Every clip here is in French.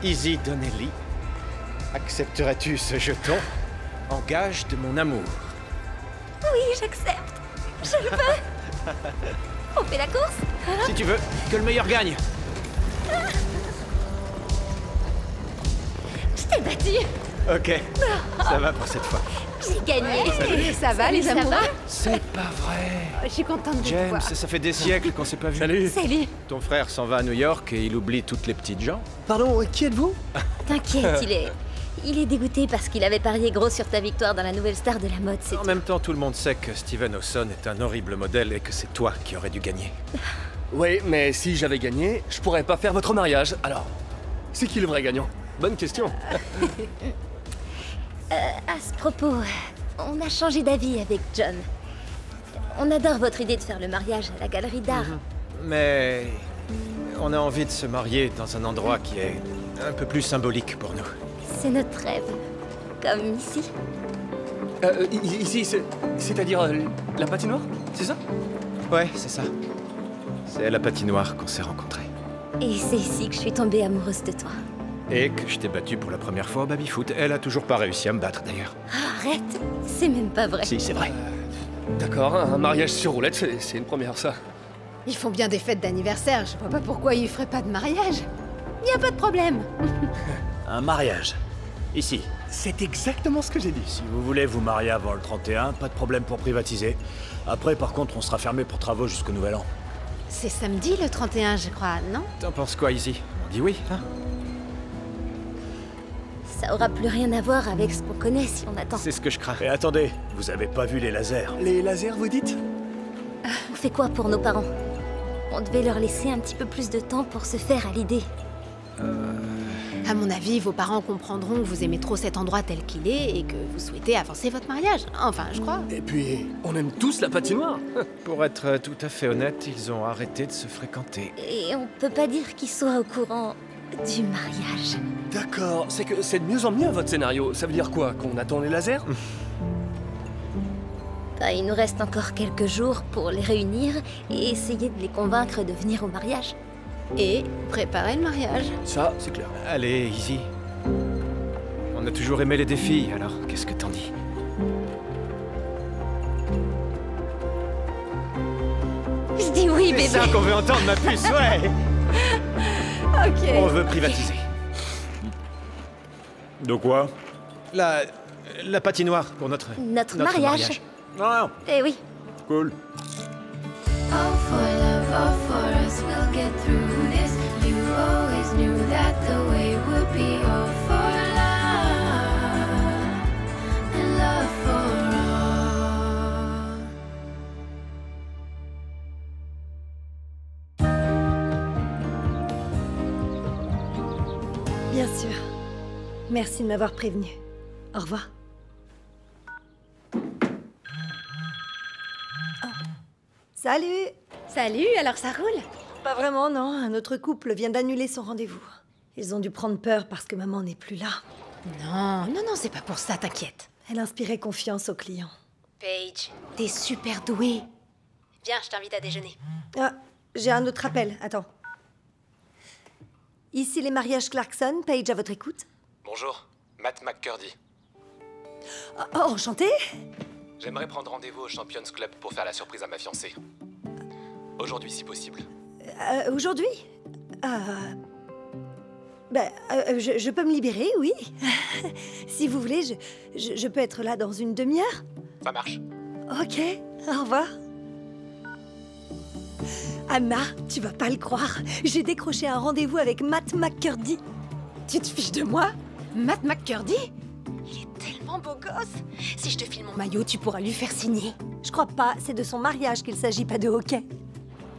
Izzy Donnelly, accepterais-tu ce jeton en gage de mon amour? Oui, j'accepte. Je le veux. On fait la course? Si tu veux, que le meilleur gagne. Je t'ai battu. Ok, ça va pour cette fois. J'ai gagné. Salut. Ça va, les amoureux? C'est pas vrai. Je suis contente de te James, voir. ça fait des siècles qu'on s'est pas vu. Salut. Ton frère s'en va à New York et il oublie toutes les petites gens. Pardon, qui êtes-vous? T'inquiète, il est dégoûté parce qu'il avait parié gros sur ta victoire dans la nouvelle star de la mode, c'est En tout. même temps, tout le monde sait que Steven Hawson est un horrible modèle et que c'est toi qui aurais dû gagner. Oui, mais si j'avais gagné, je pourrais pas faire votre mariage. Alors, c'est qui le vrai gagnant? Bonne question. À ce propos, on a changé d'avis avec John. On adore votre idée de faire le mariage à la galerie d'art. Mais on a envie de se marier dans un endroit qui est un peu plus symbolique pour nous. C'est notre rêve. Comme ici. Ici, c'est-à-dire la patinoire? C'est ça? Ouais, c'est ça. C'est à la patinoire qu'on s'est rencontrés. Et c'est ici que je suis tombée amoureuse de toi. Et que je t'ai battu pour la première fois au baby-foot. Elle a toujours pas réussi à me battre d'ailleurs. Arrête, c'est même pas vrai. Si, c'est vrai. D'accord, un mariage sur roulette, c'est une première, ça. Ils font bien des fêtes d'anniversaire, je vois pas pourquoi ils feraient pas de mariage. Y a pas de problème. Un mariage. Ici. C'est exactement ce que j'ai dit. Si vous voulez vous marier avant le 31, pas de problème pour privatiser. Après, par contre, on sera fermé pour travaux jusqu'au Nouvel An. C'est samedi le 31, je crois, non? T'en penses quoi, Izzy? On dit oui, hein? Ça aura plus rien à voir avec ce qu'on connaît si on attend. C'est ce que je crains. Et attendez, vous avez pas vu les lasers? Les lasers, vous dites? On fait quoi pour nos parents? On devait leur laisser un petit peu plus de temps pour se faire à l'idée. À mon avis, vos parents comprendront que vous aimez trop cet endroit tel qu'il est et que vous souhaitez avancer votre mariage. Enfin, je crois. Et puis, on aime tous la patinoire. Pour être tout à fait honnête, ils ont arrêté de se fréquenter. Et on peut pas dire qu'ils soient au courant du mariage. D'accord, c'est que c'est de mieux en mieux votre scénario. Ça veut dire quoi? Qu'on attend les lasers? Bah, il nous reste encore quelques jours pour les réunir et essayer de les convaincre de venir au mariage. Et préparer le mariage. Ça, c'est clair. Allez, Izzy. On a toujours aimé les défis, alors qu'est-ce que t'en dis? Je dis oui, bébé. C'est ça qu'on veut entendre, ma puce, ouais! Ok. On veut privatiser. De quoi? La patinoire pour notre Notre mariage. Ah, Eh oui. cool. All for love, all for us, we'll get through this. You always knew that the way would be all for love and love for all. Bien sûr. Merci de m'avoir prévenu. Au revoir. Oh. Salut! Salut, alors ça roule? Pas vraiment, non. Un autre couple vient d'annuler son rendez-vous. Ils ont dû prendre peur parce que maman n'est plus là. Non, non, non, c'est pas pour ça, t'inquiète. Elle inspirait confiance aux clients. Paige, t'es super douée. Viens, je t'invite à déjeuner. Ah, j'ai un autre appel. Attends. Ici les mariages Clarkson. Paige à votre écoute. Bonjour, Matt McCurdy. Oh, enchanté. J'aimerais prendre rendez-vous au Champions Club pour faire la surprise à ma fiancée. Aujourd'hui, si possible. Aujourd'hui je peux me libérer, oui. Si vous voulez, je peux être là dans une demi-heure. Ça marche. Ok, au revoir. Anna, tu vas pas le croire. J'ai décroché un rendez-vous avec Matt McCurdy. Tu te fiches de moi? Matt McCurdy? Il est tellement beau gosse. Si je te file mon maillot, tu pourras lui faire signer. Je crois pas, c'est de son mariage qu'il s'agit, pas de hockey.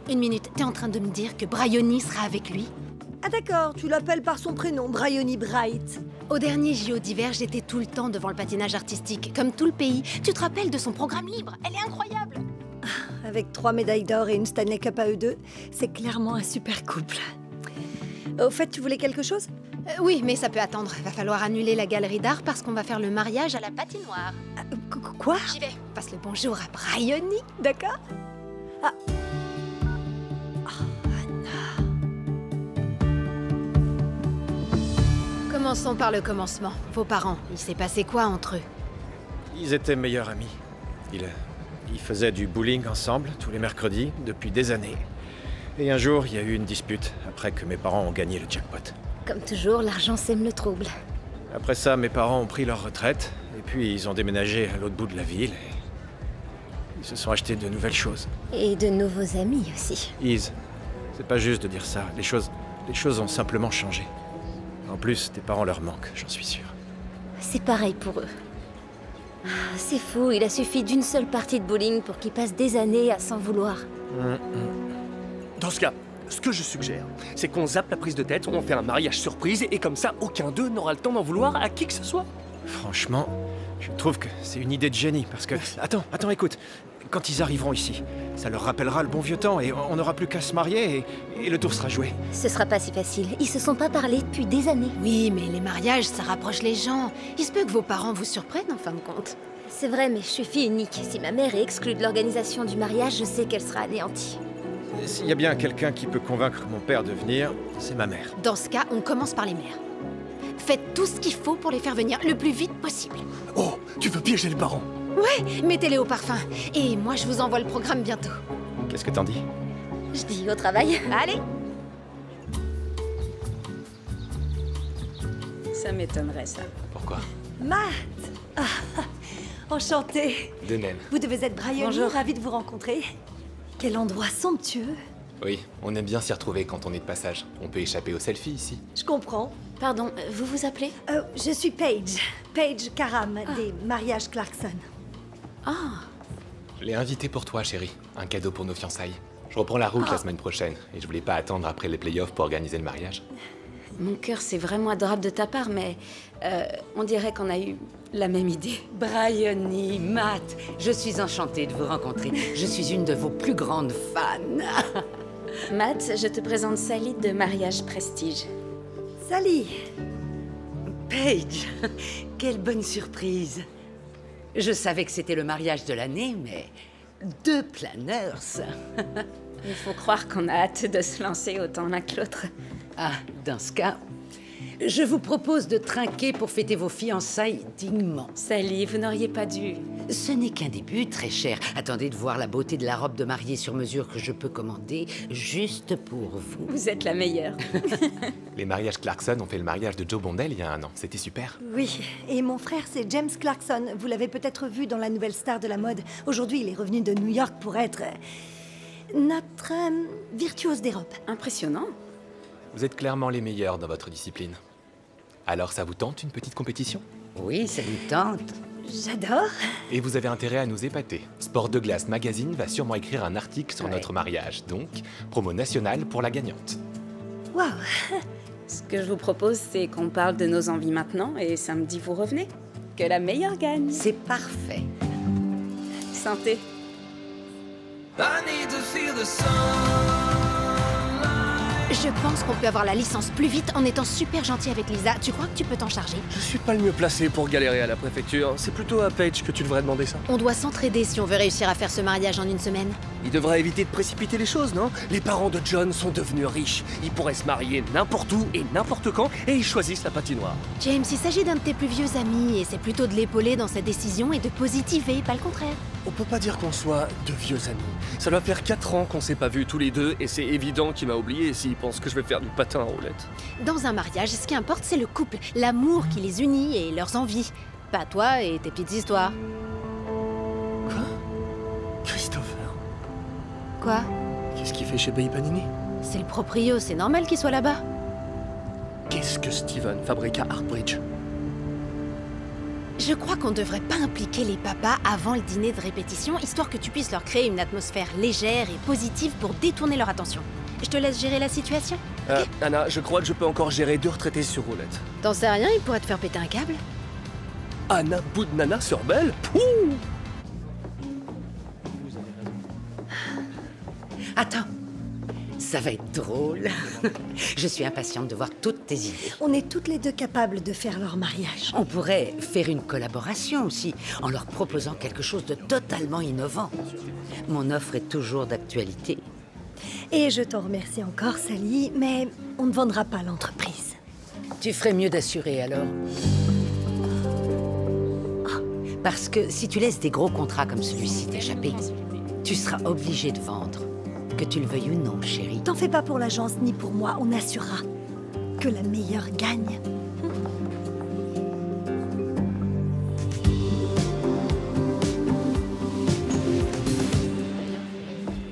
Une minute, t'es en train de me dire que Bryony sera avec lui? Ah d'accord, tu l'appelles par son prénom, Bryony Bright. Au dernier JO d'hiver, j'étais tout le temps devant le patinage artistique, comme tout le pays. Tu te rappelles de son programme libre? Elle est incroyable! Avec 3 médailles d'or et une Stanley Cup à eux deux, c'est clairement un super couple. Au fait, tu voulais quelque chose? Oui, mais ça peut attendre. Va falloir annuler la galerie d'art parce qu'on va faire le mariage à la patinoire. Quoi? J'y vais. Passe le bonjour à Bryony. D'accord. Ah. Commençons par le commencement. Vos parents, il s'est passé quoi entre eux? Ils étaient meilleurs amis. Ils faisaient du bowling ensemble, tous les mercredis, depuis des années. Et un jour, il y a eu une dispute, après que mes parents ont gagné le jackpot. Comme toujours, l'argent sème le trouble. Après ça, mes parents ont pris leur retraite, et puis ils ont déménagé à l'autre bout de la ville, et ils se sont achetés de nouvelles choses. Et de nouveaux amis aussi. Iz, c'est pas juste de dire ça, les choses ont simplement changé. En plus, tes parents leur manquent, j'en suis sûr. C'est pareil pour eux. C'est fou, il a suffi d'une seule partie de bowling pour qu'ils passent des années à s'en vouloir. Dans ce cas, ce que je suggère, c'est qu'on zappe la prise de tête, on fait un mariage surprise, et comme ça, aucun d'eux n'aura le temps d'en vouloir à qui que ce soit. Franchement, je trouve que c'est une idée de génie, parce que... Attends, écoute. Quand ils arriveront ici, ça leur rappellera le bon vieux temps, et on n'aura plus qu'à se marier, et le tour sera joué. Ce sera pas si facile, ils se sont pas parlé depuis des années. Oui, mais les mariages, ça rapproche les gens. Il se peut que vos parents vous surprennent, en fin de compte. C'est vrai, mais je suis fille unique. Si ma mère est exclue de l'organisation du mariage, je sais qu'elle sera anéantie. S'il y a bien quelqu'un qui peut convaincre mon père de venir, c'est ma mère. Dans ce cas, on commence par les mères. Faites tout ce qu'il faut pour les faire venir le plus vite possible. Oh, tu veux piéger les parents? Ouais, mettez-les au parfum. Et moi, je vous envoie le programme bientôt. Qu'est-ce que t'en dis? Je dis au travail. Allez! Ça m'étonnerait, ça. Pourquoi? Matt! Enchantée. De même. Vous devez être Brian. Bonjour. Ravie de vous rencontrer. Quel endroit somptueux. Oui, on aime bien s'y retrouver quand on est de passage. On peut échapper aux selfies ici. Je comprends. Pardon, vous vous appelez? Je suis Paige. Paige Karam, des mariages Clarkson. Je l'ai invité pour toi, chérie. Un cadeau pour nos fiançailles. Je reprends la route la semaine prochaine, et je voulais pas attendre après les playoffs pour organiser le mariage. Mon cœur, c'est vraiment adorable de ta part, mais on dirait qu'on a eu la même idée. Bryony, Matt, je suis enchantée de vous rencontrer. Je suis une de vos plus grandes fans. Matt, je te présente Sally de Mariage Prestige. Sally. Paige, quelle bonne surprise. Je savais que c'était le mariage de l'année, mais 2 planeurs. Il faut croire qu'on a hâte de se lancer autant l'un que l'autre. Ah, dans ce cas, je vous propose de trinquer pour fêter vos fiançailles dignement. Sally, vous n'auriez pas dû... Ce n'est qu'un début, très cher. Attendez de voir la beauté de la robe de mariée sur mesure que je peux commander juste pour vous. Vous êtes la meilleure. Les mariages Clarkson ont fait le mariage de Joe Bondell il y a 1 an. C'était super. Oui, et mon frère, c'est James Clarkson. Vous l'avez peut-être vu dans la nouvelle star de la mode. Aujourd'hui, il est revenu de New York pour être... notre virtuose des robes. Impressionnant. Vous êtes clairement les meilleurs dans votre discipline. Alors ça vous tente une petite compétition? Oui, ça vous tente. J'adore. Et vous avez intérêt à nous épater. Sport de Glace Magazine va sûrement écrire un article sur Ouais. notre mariage, donc promo nationale pour la gagnante. Waouh. Ce que je vous propose, c'est qu'on parle de nos envies maintenant, et samedi, vous revenez. Que la meilleure gagne. C'est parfait. Santé. Je pense qu'on peut avoir la licence plus vite en étant super gentil avec Lisa. Tu crois que tu peux t'en charger? Je suis pas le mieux placé pour galérer à la préfecture. C'est plutôt à Paige que tu devrais demander ça. On doit s'entraider si on veut réussir à faire ce mariage en 1 semaine. Il devrait éviter de précipiter les choses, non? Les parents de John sont devenus riches. Ils pourraient se marier n'importe où et n'importe quand, et ils choisissent la patinoire. James, il s'agit d'un de tes plus vieux amis et c'est plutôt de l'épauler dans sa décision et de positiver, pas le contraire. On peut pas dire qu'on soit de vieux amis. Ça doit faire 4 ans qu'on s'est pas vus tous les deux, et c'est évident qu'il m'a oublié s'il pense que je vais faire du patin à roulettes. Dans un mariage, ce qui importe, c'est le couple, l'amour qui les unit et leurs envies. Pas toi et tes petites histoires. Quoi? Christopher? Quoi? Qu'est-ce qu'il fait chez Bay Panini? C'est le proprio, c'est normal qu'il soit là-bas. Qu'est-ce que Steven fabrique à Hartbridge? Je crois qu'on devrait pas impliquer les papas avant le dîner de répétition, histoire que tu puisses leur créer une atmosphère légère et positive pour détourner leur attention. Je te laisse gérer la situation. Anna, je crois que je peux encore gérer 2 retraités sur roulette. T'en sais rien, il pourrait te faire péter un câble. Anna Boudnana sur Belle? Pouh! Attends, ça va être drôle. Je suis impatiente de voir toutes tes idées. On est toutes les deux capables de faire leur mariage. On pourrait faire une collaboration aussi, en leur proposant quelque chose de totalement innovant. Mon offre est toujours d'actualité. Et je t'en remercie encore, Sally, mais on ne vendra pas l'entreprise. Tu ferais mieux d'assurer alors. Parce que si tu laisses des gros contrats comme celui-ci t'échapper, tu seras obligé de vendre. Que tu le veuilles ou non, chérie. T'en fais pas pour l'agence ni pour moi, on assurera que la meilleure gagne.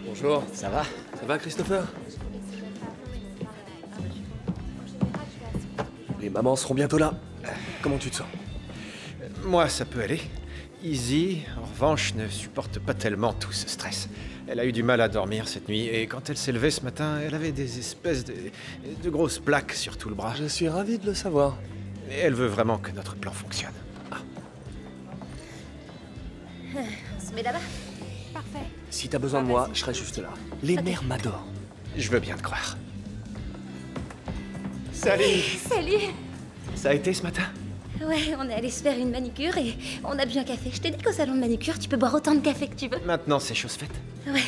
Bonjour. Ça va? Ça va, Christopher? Les mamans seront bientôt là. Comment tu te sens? Moi, ça peut aller. Izzy, en revanche, ne supporte pas tellement tout ce stress. Elle a eu du mal à dormir cette nuit, et quand elle s'est levée ce matin, elle avait des espèces de grosses plaques sur tout le bras. Je suis ravi de le savoir. Et elle veut vraiment que notre plan fonctionne. On se met là-bas? Parfait. Si t'as besoin de moi, je serai juste là. Les mères m'adorent. Je veux bien te croire. Salut! Salut! Ça a été ce matin? Ouais, on est allé se faire une manicure et on a bu un café. Je t'ai dit qu'au salon de manicure, tu peux boire autant de café que tu veux. Maintenant, c'est chose faite. Ouais.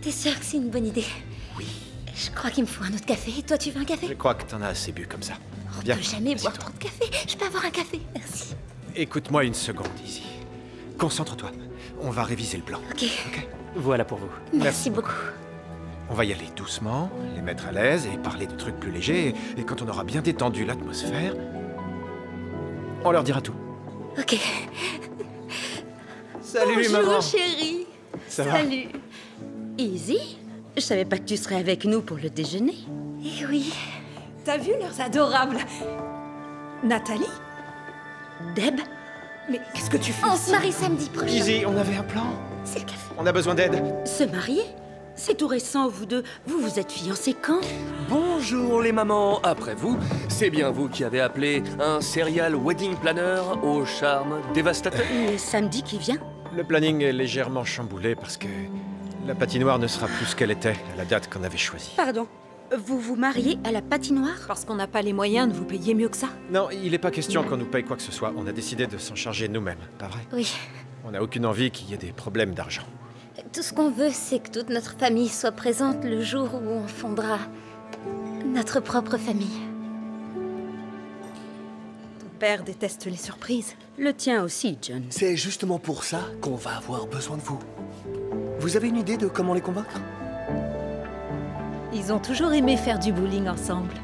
T'es sûr que c'est une bonne idée? Oui. Je crois qu'il me faut un autre café. Et toi, tu veux un café? Je crois que t'en as assez bu comme ça. On Bien. peut jamais boire Assieds-toi. trop de café. Je peux avoir un café, merci. Écoute-moi une seconde, Izzy. Concentre-toi. On va réviser le plan. Ok. Voilà pour vous. Merci beaucoup. On va y aller doucement, les mettre à l'aise et parler de trucs plus légers. Et quand on aura bien détendu l'atmosphère, on leur dira tout. Ok. Salut, Bonjour, maman. chérie. Ça va? Salut. Izzy, je savais pas que tu serais avec nous pour le déjeuner. Eh oui. T'as vu leurs adorables Nathalie? Deb, Mais qu'est-ce que tu fais On se marie samedi prochain. Izzy, on avait un plan. C'est le café. On a besoin d'aide. se marier? C'est tout récent, vous deux. Vous vous êtes fiancés quand? Bonjour les mamans. Après vous, c'est bien vous qui avez appelé un serial wedding planner au charme dévastateur. Le samedi qui vient? Le planning est légèrement chamboulé parce que la patinoire ne sera plus ce qu'elle était à la date qu'on avait choisie. Pardon. Vous vous mariez à la patinoire? Parce qu'on n'a pas les moyens de vous payer mieux que ça. Non, il n'est pas question qu'on nous paye quoi que ce soit. On a décidé de s'en charger nous-mêmes, pas vrai? Oui. On n'a aucune envie qu'il y ait des problèmes d'argent. Tout ce qu'on veut, c'est que toute notre famille soit présente le jour où on fondera notre propre famille. Ton père déteste les surprises. Le tien aussi, John. C'est justement pour ça qu'on va avoir besoin de vous. Vous avez une idée de comment les convaincre? Ils ont toujours aimé faire du bowling ensemble.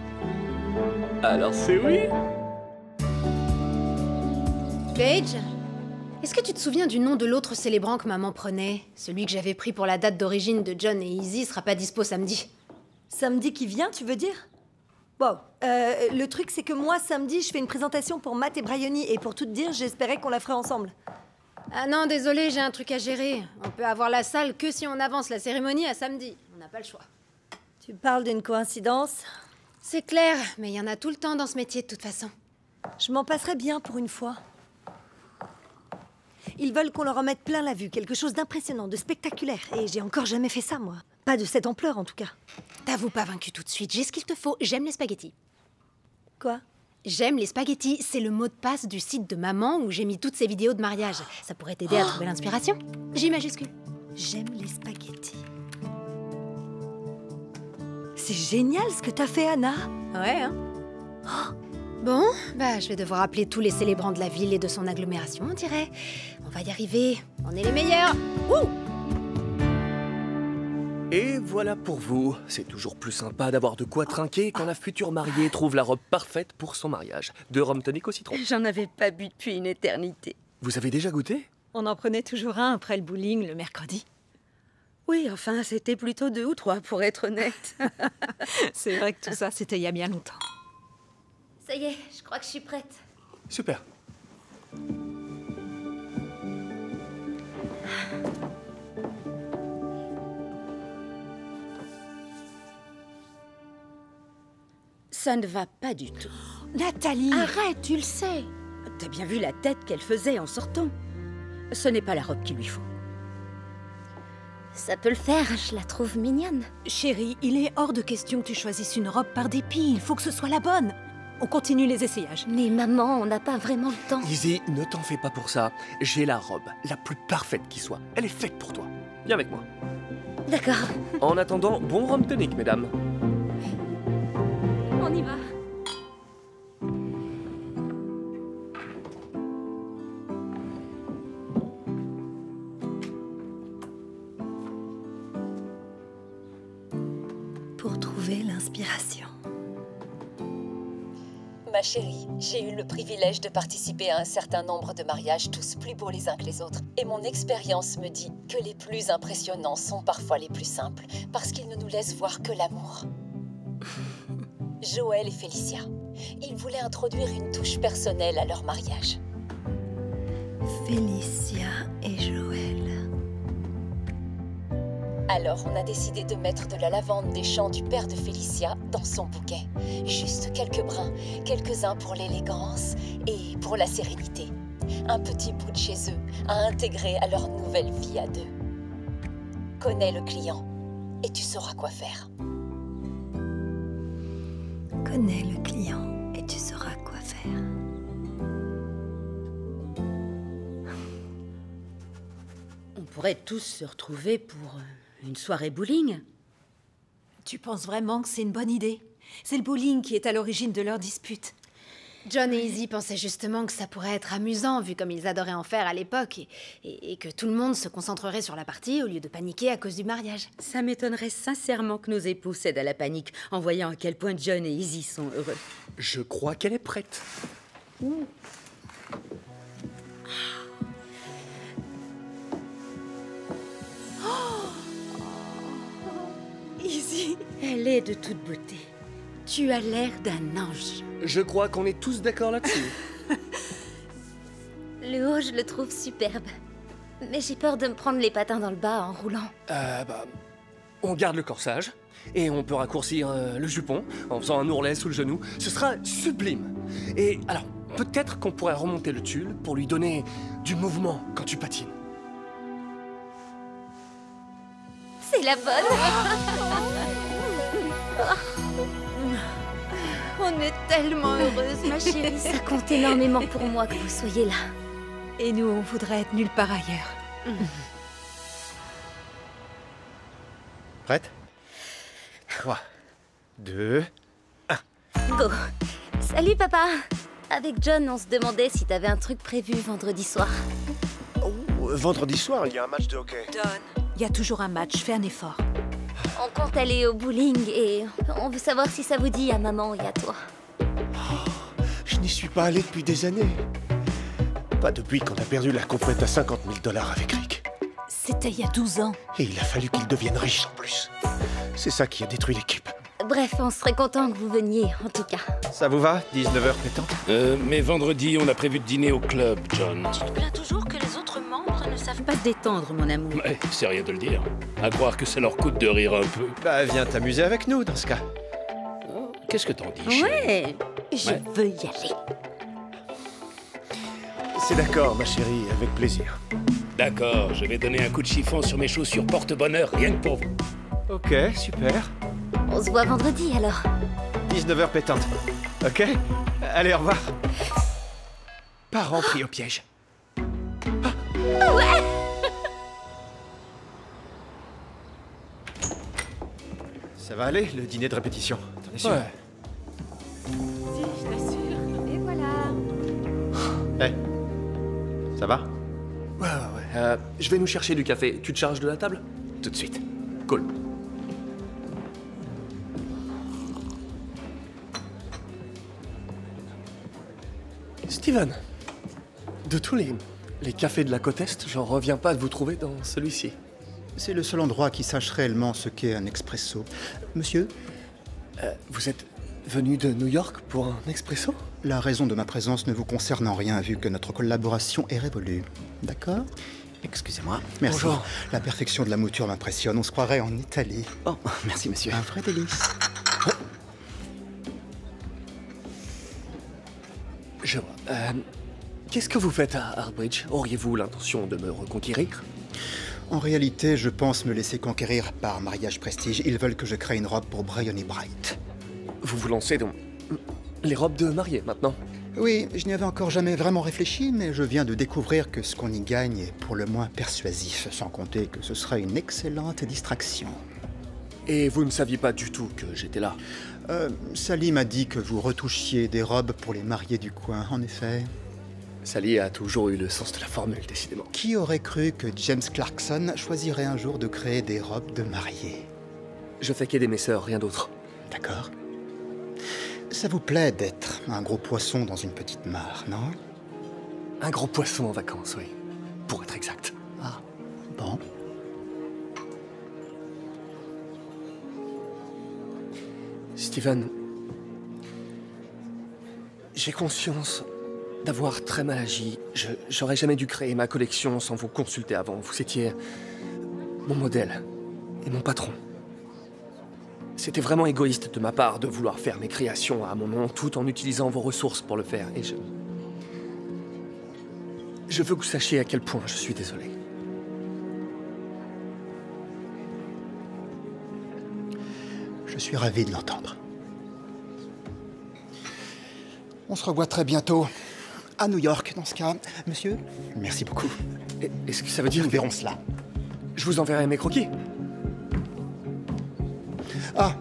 Alors c'est oui. Paige, est-ce que tu te souviens du nom de l'autre célébrant que maman prenait? Celui que j'avais pris pour la date d'origine de John et Izzy sera pas dispo samedi. Samedi qui vient, tu veux dire? Bon, le truc c'est que moi, samedi, je fais une présentation pour Matt et Bryony, et pour tout te dire, j'espérais qu'on la ferait ensemble. Ah non, désolé, j'ai un truc à gérer. On peut avoir la salle que si on avance la cérémonie à samedi. On n'a pas le choix. Tu parles d'une coïncidence? C'est clair, mais il y en a tout le temps dans ce métier de toute façon. Je m'en passerais bien pour une fois. Ils veulent qu'on leur en mette plein la vue, quelque chose d'impressionnant, de spectaculaire. Et j'ai encore jamais fait ça, moi. Pas de cette ampleur, en tout cas. T'avoues pas vaincu tout de suite, j'ai ce qu'il te faut. J'aime les spaghettis. Quoi? J'aime les spaghettis, c'est le mot de passe du site de maman où j'ai mis toutes ces vidéos de mariage. Ça pourrait t'aider à trouver l'inspiration. J majuscule. J'aime les spaghettis. C'est génial ce que t'as fait, Anna. Ouais, hein. Bon, bah je vais devoir appeler tous les célébrants de la ville et de son agglomération, on dirait. On va y arriver, on est les meilleurs. Ouh! Et voilà pour vous. C'est toujours plus sympa d'avoir de quoi trinquer quand la future mariée trouve la robe parfaite pour son mariage. De rhum tonic au citron. J'en avais pas bu depuis une éternité. Vous avez déjà goûté? On en prenait toujours un après le bowling le mercredi. Oui, enfin, c'était plutôt 2 ou 3, pour être honnête. C'est vrai que tout ça, c'était il y a bien longtemps. Ça y est, je crois que je suis prête. Super. Ça ne va pas du tout. Nathalie! Arrête, tu le sais. T'as bien vu la tête qu'elle faisait en sortant. Ce n'est pas la robe qu'il lui faut. Ça peut le faire, je la trouve mignonne. Chérie, il est hors de question que tu choisisses une robe par dépit. Il faut que ce soit la bonne. On continue les essayages. Mais maman, on n'a pas vraiment le temps. Izzy, ne t'en fais pas pour ça. J'ai la robe, la plus parfaite qui soit. Elle est faite pour toi. Viens avec moi. D'accord, En attendant, bon rhum tonic, mesdames. on y va. Inspiration. Ma chérie, j'ai eu le privilège de participer à un certain nombre de mariages, tous plus beaux les uns que les autres. Et mon expérience me dit que les plus impressionnants sont parfois les plus simples, parce qu'ils ne nous laissent voir que l'amour. Joël et Félicia, ils voulaient introduire une touche personnelle à leur mariage. Félicia et Joël. Alors on a décidé de mettre de la lavande des champs du père de Félicia dans son bouquet. Juste quelques brins, quelques-uns pour l'élégance et pour la sérénité. Un petit bout de chez eux à intégrer à leur nouvelle vie à deux. Connais le client et tu sauras quoi faire. Connais le client et tu sauras quoi faire. On pourrait tous se retrouver pour une soirée bowling. Tu penses vraiment que c'est une bonne idée? C'est le bowling qui est à l'origine de leur dispute. John et Izzy pensaient justement que ça pourrait être amusant, vu comme ils adoraient en faire à l'époque, et que tout le monde se concentrerait sur la partie au lieu de paniquer à cause du mariage. Ça m'étonnerait sincèrement que nos époux cèdent à la panique en voyant à quel point John et Izzy sont heureux. Je crois qu'elle est prête. Izzy, elle est de toute beauté. Tu as l'air d'un ange. Je crois qu'on est tous d'accord là-dessus. Le haut, je le trouve superbe. Mais j'ai peur de me prendre les patins dans le bas en roulant. On garde le corsage et on peut raccourcir le jupon en faisant un ourlet sous le genou. Ce sera sublime. Et alors, peut-être qu'on pourrait remonter le tulle pour lui donner du mouvement quand tu patines. C'est la bonne. On est tellement heureuses. Ma chérie, ça compte énormément pour moi que vous soyez là. Et nous, on voudrait être nulle part ailleurs. Prête? 3, 2, 1. Go. Salut papa. Avec John, on se demandait si t'avais un truc prévu vendredi soir. Oh, vendredi soir, il y a un match de hockey. Don, il y a toujours un match, fais un effort. On compte aller au bowling et on veut savoir si ça vous dit à maman et à toi. Je n'y suis pas allé depuis des années. Pas depuis qu'on a perdu la compète à 50 000 $ avec Rick. C'était il y a 12 ans. Et il a fallu qu'il devienne riche en plus. C'est ça qui a détruit l'équipe. Bref, on serait content que vous veniez, en tout cas. Ça vous va, 19h pétante? Mais vendredi, on a prévu de dîner au club, John. Tu te plains toujours que les autres membres ne savent pas se détendre, mon amour. Ouais, c'est rien de le dire. À croire que ça leur coûte de rire un peu. Bah, viens t'amuser avec nous, dans ce cas. Oh, qu'est-ce que t'en dis, Ouais, je veux y aller. C'est d'accord, ma chérie, avec plaisir. D'accord, je vais donner un coup de chiffon sur mes chaussures porte-bonheur, rien que pour vous. Ok, super. On se voit vendredi, alors. 19h pétante. Ok? Allez, au revoir. Parents pris au piège. Ouais. Ça va aller, le dîner de répétition. T'en es sûr? Ouais. Si, je t'assure. Et voilà. Ça va? Ouais. Je vais nous chercher du café. Tu te charges de la table? Tout de suite. Cool. Steven, de tous les cafés de la côte Est, j'en reviens pas de vous trouver dans celui-ci. C'est le seul endroit qui sache réellement ce qu'est un expresso. Monsieur? Vous êtes venu de New York pour un expresso? La raison de ma présence ne vous concerne en rien, vu que notre collaboration est révolue. D'accord? Excusez-moi. Merci. Bonjour. La perfection de la mouture m'impressionne. On se croirait en Italie. Oh, merci, monsieur. Un vrai délice. Je vois. Qu'est-ce que vous faites à Harbridge? Auriez-vous l'intention de me reconquérir? En réalité, je pense me laisser conquérir par mariage prestige. Ils veulent que je crée une robe pour Brian et Bright. Vous vous lancez dans les robes de mariée maintenant? Oui, je n'y avais encore jamais vraiment réfléchi, mais je viens de découvrir que ce qu'on y gagne est pour le moins persuasif, sans compter que ce sera une excellente distraction. Et vous ne saviez pas du tout que j'étais là? Sally m'a dit que vous retouchiez des robes pour les mariés du coin, en effet. Sally a toujours eu le sens de la formule, décidément. Qui aurait cru que James Clarkson choisirait un jour de créer des robes de mariée? Je fais qu'aider mes sœurs, rien d'autre. d'accord. Ça vous plaît d'être un gros poisson dans une petite mare, non? Un gros poisson en vacances, oui. Pour être exact. Ah, bon. Steven, j'ai conscience d'avoir très mal agi. J'aurais jamais dû créer ma collection sans vous consulter avant. Vous étiez mon modèle et mon patron. C'était vraiment égoïste de ma part de vouloir faire mes créations à mon nom tout en utilisant vos ressources pour le faire. Et je veux que vous sachiez à quel point je suis désolé. Je suis ravi de l'entendre. On se revoit très bientôt à New York, dans ce cas. Monsieur, merci beaucoup. Est-ce que ça veut dire Nous verrons cela. Je vous enverrai mes croquis. Ah,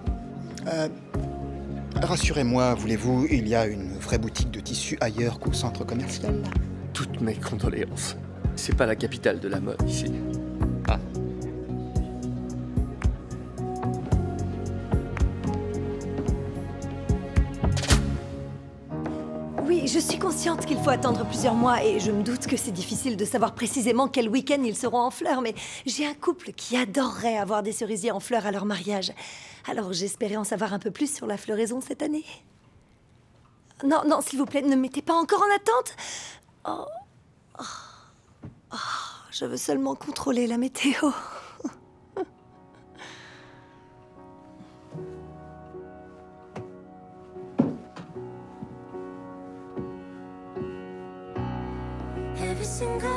rassurez-moi, voulez-vous, il y a une vraie boutique de tissus ailleurs qu'au centre commercial? Toutes mes condoléances. C'est pas la capitale de la mode ici. Ah. Oui, je suis consciente qu'il faut attendre plusieurs mois et je me doute que c'est difficile de savoir précisément quel week-end ils seront en fleurs, mais j'ai un couple qui adorerait avoir des cerisiers en fleurs à leur mariage. Alors j'espérais en savoir un peu plus sur la floraison cette année. Non, non, s'il vous plaît, ne mettez pas encore en attente. Oh. Oh, je veux seulement contrôler la météo. Every single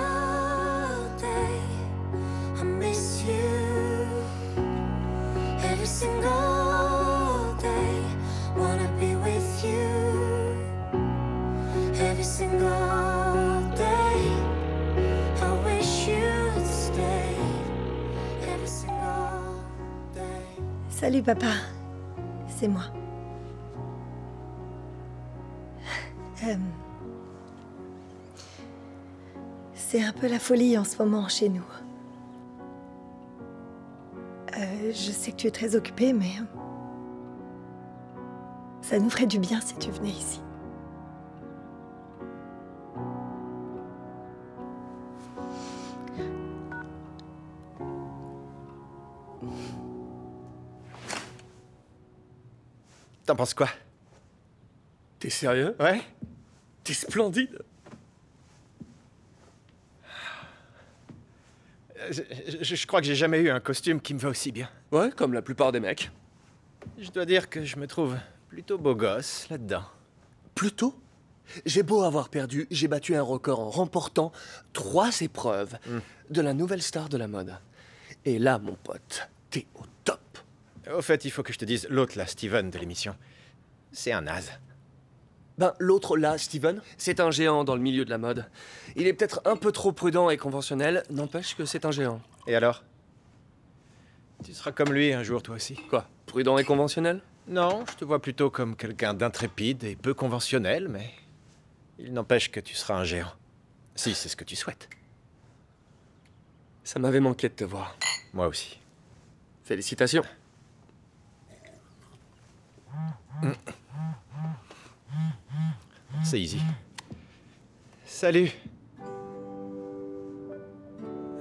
day, I miss you. Every single day, wanna be with you. Every single day, I wish you'd stay. Every single day. Salut papa, c'est moi. C'est un peu la folie en ce moment chez nous. Je sais que tu es très occupé, mais ça nous ferait du bien si tu venais ici. T'en penses quoi? T'es sérieux? Ouais. T'es splendide. Je crois que j'ai jamais eu un costume qui me va aussi bien. Ouais, comme la plupart des mecs. Je dois dire que je me trouve plutôt beau gosse là-dedans. Plutôt? J'ai beau avoir perdu, j'ai battu un record en remportant 3 épreuves de la nouvelle star de la mode. Et là, mon pote, t'es au top. Au fait, il faut que je te dise, l'autre là, Steven de l'émission, c'est un naze. Ben, l'autre là, Steven, c'est un géant dans le milieu de la mode. Il est peut-être un peu trop prudent et conventionnel, n'empêche que c'est un géant. Et alors? Tu seras comme lui un jour, toi aussi. Quoi? Prudent et conventionnel? Non, je te vois plutôt comme quelqu'un d'intrépide et peu conventionnel, mais il n'empêche que tu seras un géant. Si c'est ce que tu souhaites. Ça m'avait manqué de te voir. Moi aussi. Félicitations. C'est easy. Salut.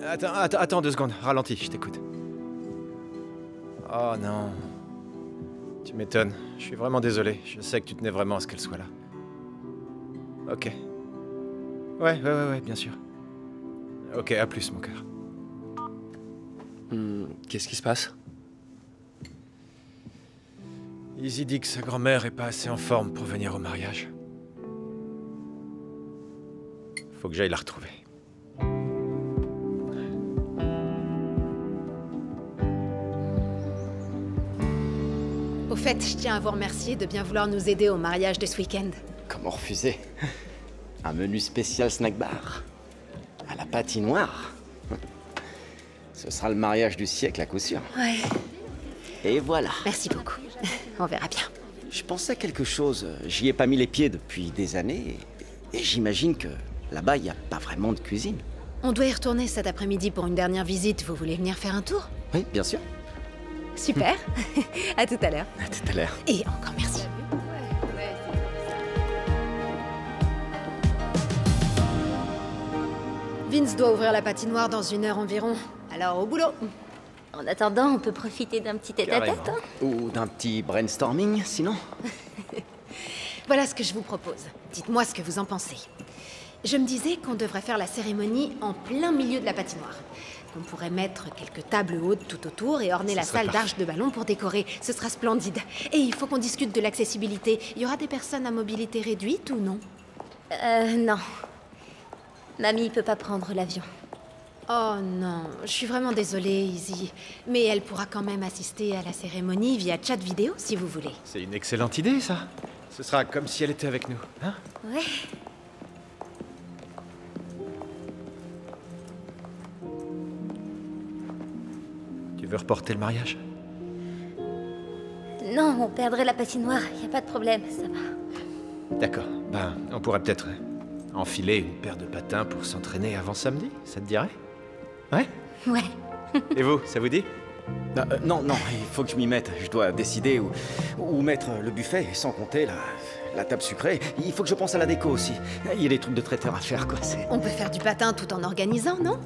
Attends 2 secondes. Ralentis, je t'écoute. Oh non. Tu m'étonnes. Je suis vraiment désolé. Je sais que tu tenais vraiment à ce qu'elle soit là. Ok. Ouais, bien sûr. Ok, à plus, mon cœur. Qu'est-ce qui se passe? Izzy dit que sa grand-mère est pas assez en forme pour venir au mariage. Faut que j'aille la retrouver. Au fait, je tiens à vous remercier de bien vouloir nous aider au mariage de ce week-end. Comment refuser? Un menu spécial snack bar. À la patinoire. Ce sera le mariage du siècle à coup sûr. Ouais. Et voilà. Merci beaucoup. On verra bien. Je pensais à quelque chose. J'y ai pas mis les pieds depuis des années. Et j'imagine que là-bas, il n'y a pas vraiment de cuisine. On doit y retourner cet après-midi pour une dernière visite. Vous voulez venir faire un tour? Oui, bien sûr. Super. À tout à l'heure. À tout à l'heure. Et encore merci. Vince doit ouvrir la patinoire dans 1 heure environ. Alors, au boulot. En attendant, on peut profiter d'un petit tête-à-tête. Hein. Ou d'un petit brainstorming, sinon. Voilà ce que je vous propose. Dites-moi ce que vous en pensez. Je me disais qu'on devrait faire la cérémonie en plein milieu de la patinoire. On pourrait mettre quelques tables hautes tout autour et orner la salle d'arche de ballon pour décorer. Ce sera splendide. Et il faut qu'on discute de l'accessibilité. Il y aura des personnes à mobilité réduite ou non? Non. Mamie peut pas prendre l'avion. Oh non, je suis vraiment désolée, Izzy. Mais elle pourra quand même assister à la cérémonie via chat vidéo, si vous voulez. C'est une excellente idée, ça. Ce sera comme si elle était avec nous, hein? Ouais. Tu veux reporter le mariage? Non, on perdrait la patinoire. Y a pas de problème, ça va. D'accord. Ben, on pourrait peut-être enfiler une paire de patins pour s'entraîner avant samedi, ça te dirait? Ouais? Ouais. Et vous, ça vous dit? Non, il faut que je m'y mette. Je dois décider où mettre le buffet, sans compter la table sucrée. Il faut que je pense à la déco aussi. Il y a des trucs de traiteur à faire, quoi. On peut faire du patin tout en organisant, non?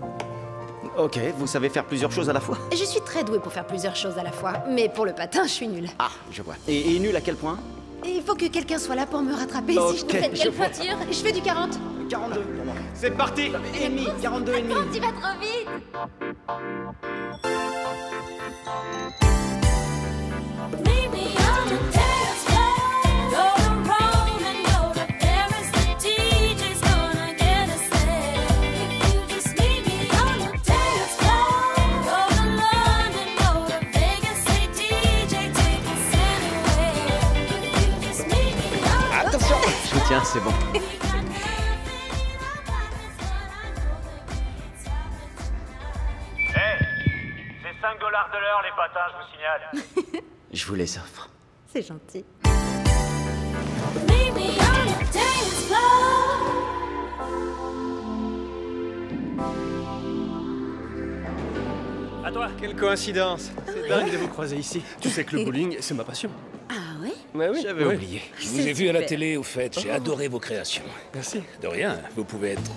Ok, vous savez faire plusieurs choses à la fois? Je suis très douée pour faire plusieurs choses à la fois, mais pour le patin, je suis nulle. Ah, je vois. Et nul à quel point? Et il faut que quelqu'un soit là pour me rattraper si je te fais quelle pointure? Je fais du 40. 42. C'est parti! Et demi, 42 et demi. Attends, tu vas trop vite! Attention! Je tiens, c'est bon. C'est 5 $ de l'heure les patins, je vous signale. Je vous les offre. C'est gentil. À toi. Quelle coïncidence. C'est dingue de vous croiser ici. Tu sais que le bowling, c'est ma passion. Ah ouais? Ouais, oui. J'avais oublié. Je vous ai vu à la télé, au fait. J'ai adoré vos créations. Merci. De rien, vous pouvez être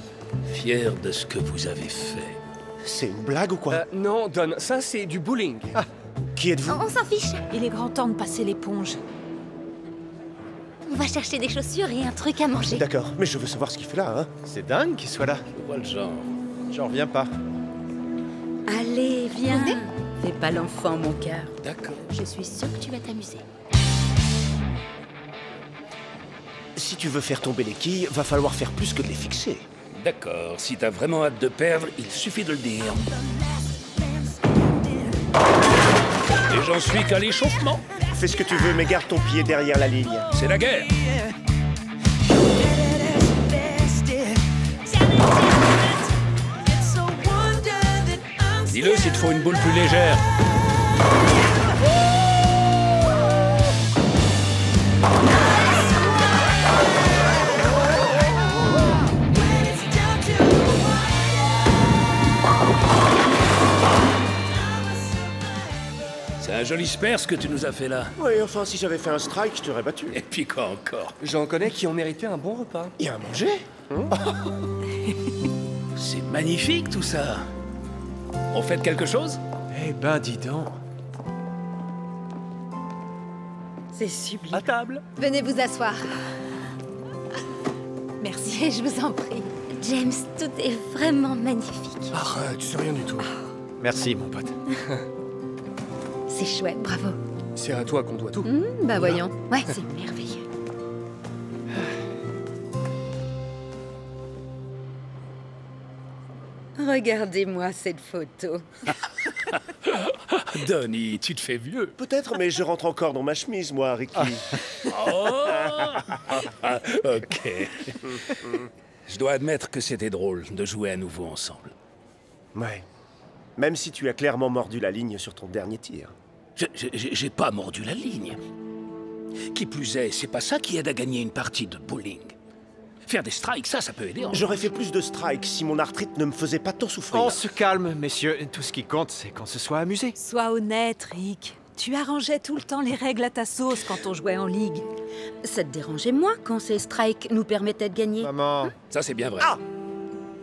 fier de ce que vous avez fait. C'est une blague ou quoi? Non, Don, ça c'est du bowling. Ah, qui êtes-vous? On s'en fiche. Il est grand temps de passer l'éponge. On va chercher des chaussures et un truc à manger. D'accord, mais je veux savoir ce qu'il fait là, hein? C'est dingue qu'il soit là. Je vois le genre. J'en reviens pas. Allez, viens. Fais pas l'enfant, mon cœur. D'accord. Je suis sûre que tu vas t'amuser. Si tu veux faire tomber les quilles, va falloir faire plus que de les fixer. D'accord, si t'as vraiment hâte de perdre, il suffit de le dire. Et j'en suis qu'à l'échauffement. Fais ce que tu veux, mais garde ton pied derrière la ligne. C'est la guerre. Dis-le s'il te faut une boule plus légère. C'est un joli spare ce que tu nous as fait là. Oui, enfin, si j'avais fait un strike, je t'aurais battu. Et puis quoi encore? J'en connais qui ont mérité un bon repas. Et à manger? C'est magnifique tout ça. On fait quelque chose? Eh ben, dis donc. C'est sublime. À table. Venez vous asseoir. Merci, je vous en prie. James, tout est vraiment magnifique. Arrête, tu sais rien du tout. Merci, mon pote. C'est chouette, bravo. C'est à toi qu'on doit tout. Bah voyons. Ouais, c'est merveilleux. Regardez-moi cette photo. Donnie, tu te fais vieux. Peut-être, mais je rentre encore dans ma chemise, moi, Ricky. Oh ok. Je dois admettre que c'était drôle de jouer à nouveau ensemble. Ouais. Même si tu as clairement mordu la ligne sur ton dernier tir. J'ai pas mordu la ligne. Qui plus est, c'est pas ça qui aide à gagner une partie de bowling. Faire des strikes, ça peut aider. J'aurais fait plus de strikes si mon arthrite ne me faisait pas tant souffrir. On se calme, messieurs. Tout ce qui compte, c'est qu'on se soit amusé. Sois honnête, Rick. Tu arrangeais tout le temps les règles à ta sauce quand on jouait en ligue. Ça te dérangeait moins quand ces strikes nous permettaient de gagner? Maman. Ça, c'est bien vrai. Ah!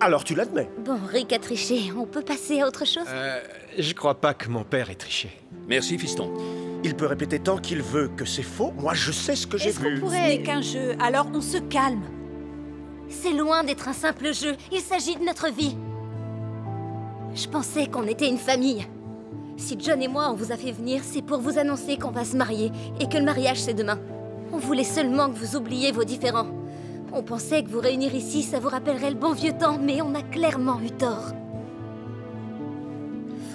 Alors tu l'admets? Bon, Rick a triché. On peut passer à autre chose? Je crois pas que mon père ait triché. Merci, fiston. Il peut répéter tant qu'il veut que c'est faux. Moi, je sais ce que j'ai Est-ce qu'on vu. pourrait... Ce n'est qu'un jeu, alors on se calme. C'est loin d'être un simple jeu. Il s'agit de notre vie. Je pensais qu'on était une famille. Si John et moi, on vous a fait venir, c'est pour vous annoncer qu'on va se marier et que le mariage, c'est demain. On voulait seulement que vous oubliez vos différends. On pensait que vous réunir ici, ça vous rappellerait le bon vieux temps, mais on a clairement eu tort.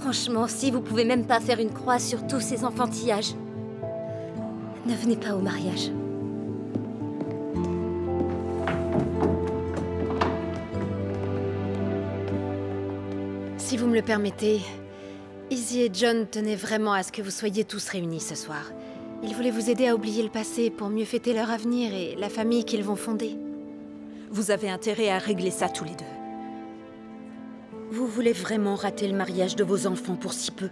Franchement, si vous pouvez même pas faire une croix sur tous ces enfantillages, ne venez pas au mariage. Si vous me le permettez, Izzy et John tenaient vraiment à ce que vous soyez tous réunis ce soir. Ils voulaient vous aider à oublier le passé pour mieux fêter leur avenir et la famille qu'ils vont fonder. Vous avez intérêt à régler ça tous les deux. Vous voulez vraiment rater le mariage de vos enfants pour si peu?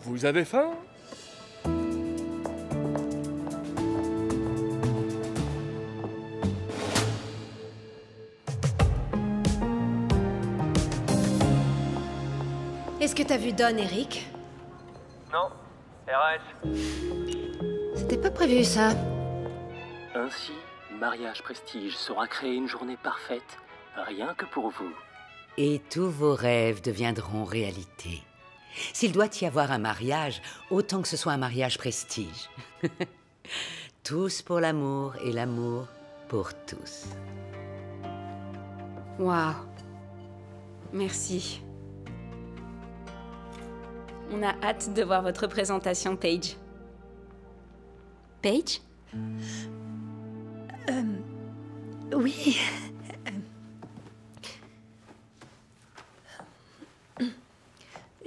Vous avez faim? Est-ce que t'as vu Don et Rick? Non. RS. C'était pas prévu, ça. Ainsi, Mariage Prestige saura créer une journée parfaite, rien que pour vous. Et tous vos rêves deviendront réalité. S'il doit y avoir un mariage, autant que ce soit un mariage Prestige. Tous pour l'amour et l'amour pour tous. Waouh. Merci. On a hâte de voir votre présentation, Paige. Paige? Oui.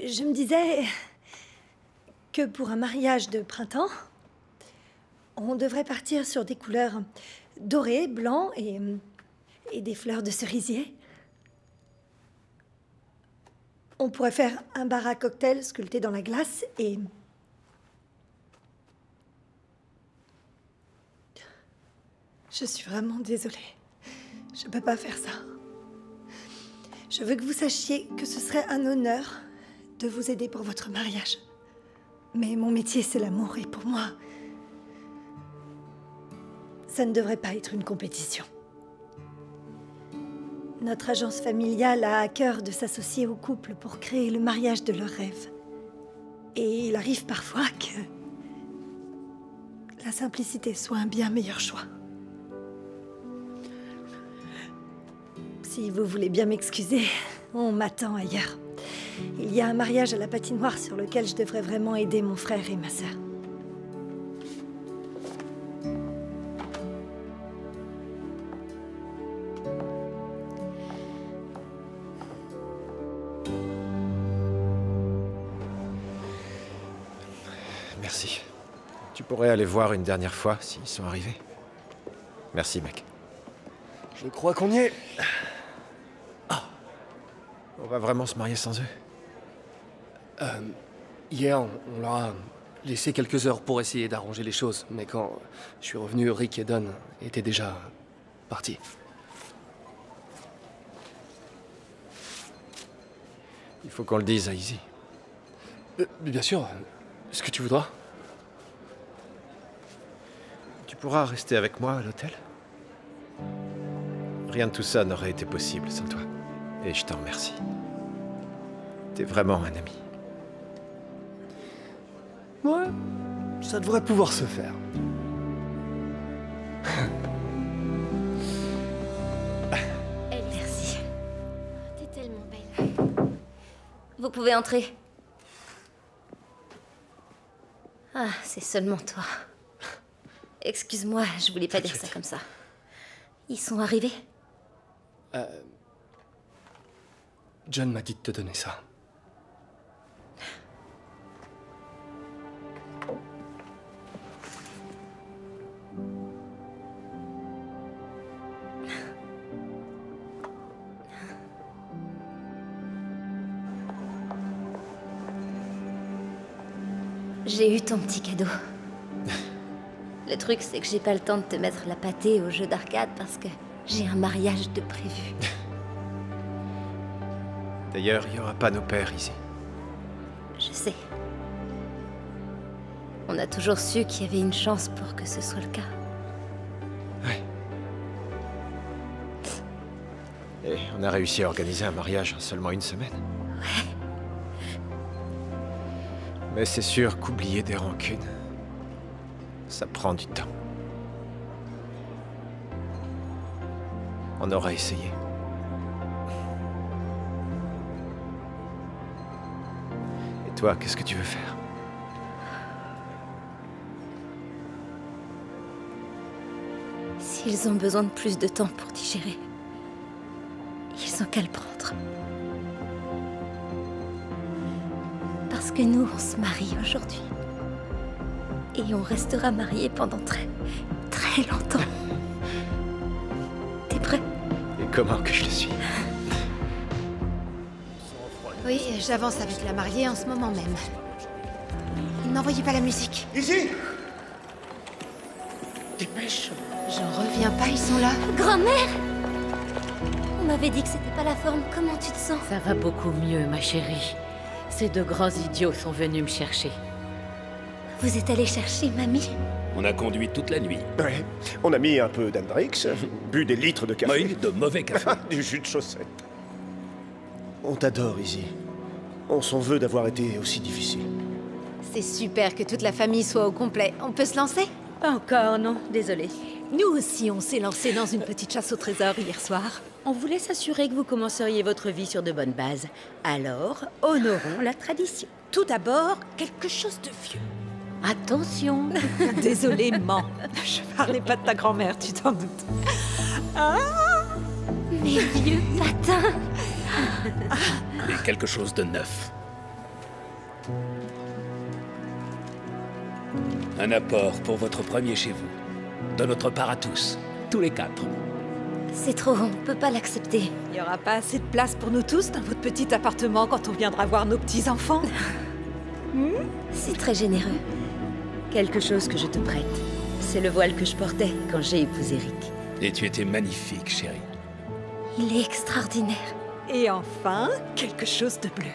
Je me disais que pour un mariage de printemps, on devrait partir sur des couleurs dorées, blancs et des fleurs de cerisier. On pourrait faire un bar à cocktail sculpté dans la glace et... Je suis vraiment désolée. Je peux pas faire ça. Je veux que vous sachiez que ce serait un honneur de vous aider pour votre mariage. Mais mon métier, c'est l'amour, et pour moi, ça ne devrait pas être une compétition. Notre agence familiale a à cœur de s'associer aux couples pour créer le mariage de leurs rêves. Et il arrive parfois que la simplicité soit un bien meilleur choix. Si vous voulez bien m'excuser, on m'attend ailleurs. Il y a un mariage à la patinoire sur lequel je devrais vraiment aider mon frère et ma sœur. Merci. Tu pourrais aller voir une dernière fois s'ils sont arrivés. Merci, mec. Je crois qu'on y est. On va vraiment se marier sans eux? Hier, on leur a laissé quelques heures pour essayer d'arranger les choses, mais quand je suis revenu, Rick et Don étaient déjà partis. Il faut qu'on le dise à Izzy. Bien sûr. Ce que tu voudras. Tu pourras rester avec moi à l'hôtel? Rien de tout ça n'aurait été possible sans toi. Et je t'en remercie. T'es vraiment un ami. Ouais, ça devrait pouvoir se faire. Merci. T'es tellement belle. Vous pouvez entrer. Ah, c'est seulement toi. Excuse-moi, je voulais pas dire ça comme ça. Ils sont arrivés? John m'a dit de te donner ça. J'ai eu ton petit cadeau. Le truc, c'est que j'ai pas le temps de te mettre la pâtée au jeu d'arcade parce que j'ai un mariage de prévu. D'ailleurs, il n'y aura pas nos pères ici. Je sais. On a toujours su qu'il y avait une chance pour que ce soit le cas. Ouais. Et on a réussi à organiser un mariage en seulement une semaine. Ouais. Mais c'est sûr qu'oublier des rancunes, ça prend du temps. On aura essayé. Et toi, qu'est-ce que tu veux faire? S'ils ont besoin de plus de temps pour digérer, ils ont qu'à le prendre. Parce que nous, on se marie aujourd'hui. Et on restera mariés pendant très, très longtemps. T'es prêt? Et comment que je le suis? Oui, j'avance avec la mariée en ce moment même. N'envoyez pas la musique. Izzy! Dépêche. J'en reviens pas, ils sont là. Grand-mère! On m'avait dit que c'était pas la forme. Comment tu te sens? Ça va beaucoup mieux, ma chérie. Ces deux grands idiots sont venus me chercher. Vous êtes allé chercher mamie? On a conduit toute la nuit. Ouais. On a mis un peu d'Hendrix, bu des litres de café. Oui, de mauvais café. Du jus de chaussette. On t'adore, Izzy. On s'en veut d'avoir été aussi difficile. C'est super que toute la famille soit au complet. On peut se lancer? Pas encore, non. Désolée. Nous aussi, on s'est lancé dans une petite chasse au trésor hier soir. On voulait s'assurer que vous commenceriez votre vie sur de bonnes bases. Alors, honorons la tradition. Tout d'abord, quelque chose de vieux. Attention. Désolée, maman. Je parlais pas de ta grand-mère, tu t'en doutes. Ah, mes vieux patins. Et quelque chose de neuf. Un apport pour votre premier chez vous. De notre part à tous. Tous les quatre. C'est trop, on peut pas l'accepter. Il y aura pas assez de place pour nous tous dans votre petit appartement quand on viendra voir nos petits-enfants. C'est très généreux. Quelque chose que je te prête. C'est le voile que je portais quand j'ai épousé Rick. Et tu étais magnifique, chérie. Il est extraordinaire. Et enfin, quelque chose de bleu.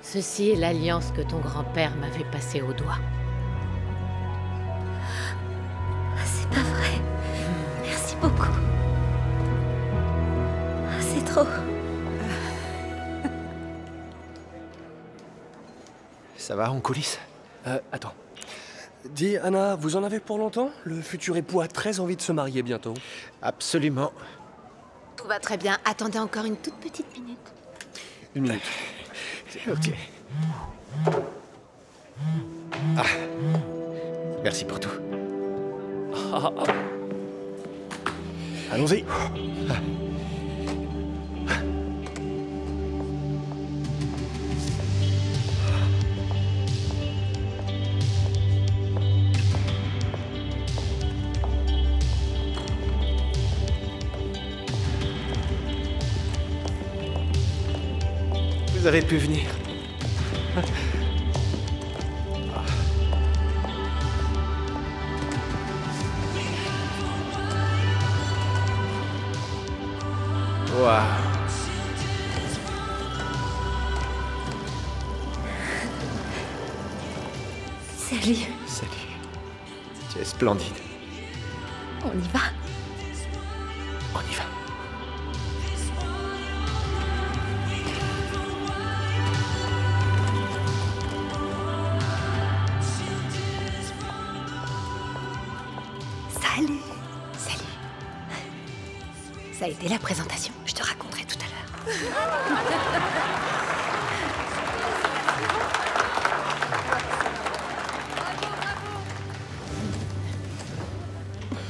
Ceci est l'alliance que ton grand-père m'avait passée au doigt. C'est pas vrai. Merci beaucoup. C'est trop. Ça va en coulisses? Attends. Dis, Anna, vous en avez pour longtemps? Le futur époux a très envie de se marier bientôt. Absolument. Tout va très bien. Attendez encore une toute petite minute. Une minute. Ok. Ah. Merci pour tout. Allons-y. Vous avez pu venir. Waouh. Salut. Salut. Tu es splendide. On y va. On y va. Salut. Salut. Ça a été la présentation. Je te raconterai tout à l'heure.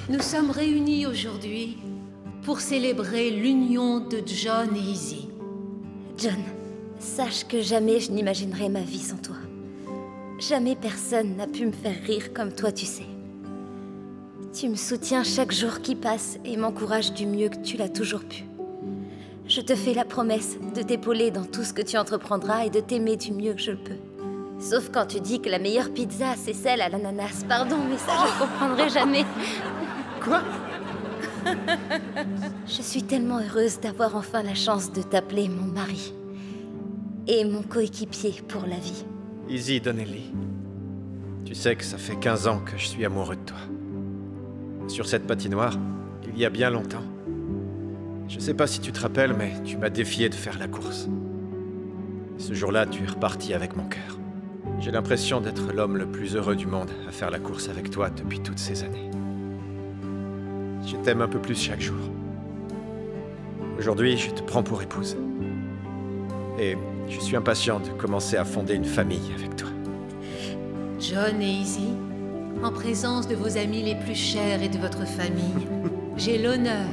Nous sommes réunis aujourd'hui pour célébrer l'union de John et Izzy. John, sache que jamais je n'imaginerai ma vie sans toi. Jamais personne n'a pu me faire rire comme toi, tu sais. Tu me soutiens chaque jour qui passe et m'encourages du mieux que tu l'as toujours pu. Je te fais la promesse de t'épauler dans tout ce que tu entreprendras et de t'aimer du mieux que je le peux. Sauf quand tu dis que la meilleure pizza, c'est celle à l'ananas. Pardon, mais ça, je comprendrai jamais. Quoi? Je suis tellement heureuse d'avoir enfin la chance de t'appeler mon mari. Et mon coéquipier pour la vie. Izzy Donnelly. Tu sais que ça fait 15 ans que je suis amoureux de toi. Sur cette patinoire, il y a bien longtemps. Je sais pas si tu te rappelles, mais tu m'as défié de faire la course. Ce jour-là, tu es reparti avec mon cœur. J'ai l'impression d'être l'homme le plus heureux du monde à faire la course avec toi depuis toutes ces années. Je t'aime un peu plus chaque jour. Aujourd'hui, je te prends pour épouse. Et je suis impatient de commencer à fonder une famille avec toi. John et Izzy, en présence de vos amis les plus chers et de votre famille, j'ai l'honneur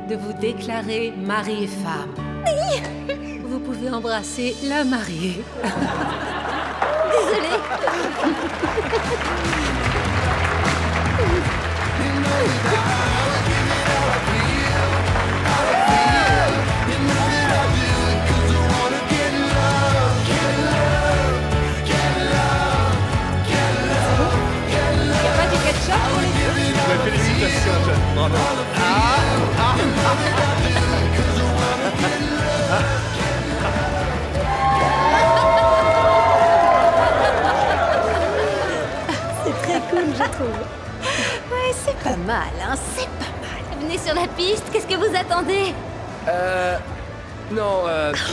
de vous déclarer mari et femme. Vous pouvez embrasser la mariée. Désolée. Félicitations, John. Bravo. C'est très cool, je trouve. Ouais, c'est pas mal, hein, c'est pas mal. Venez sur la piste, qu'est-ce que vous attendez? Non,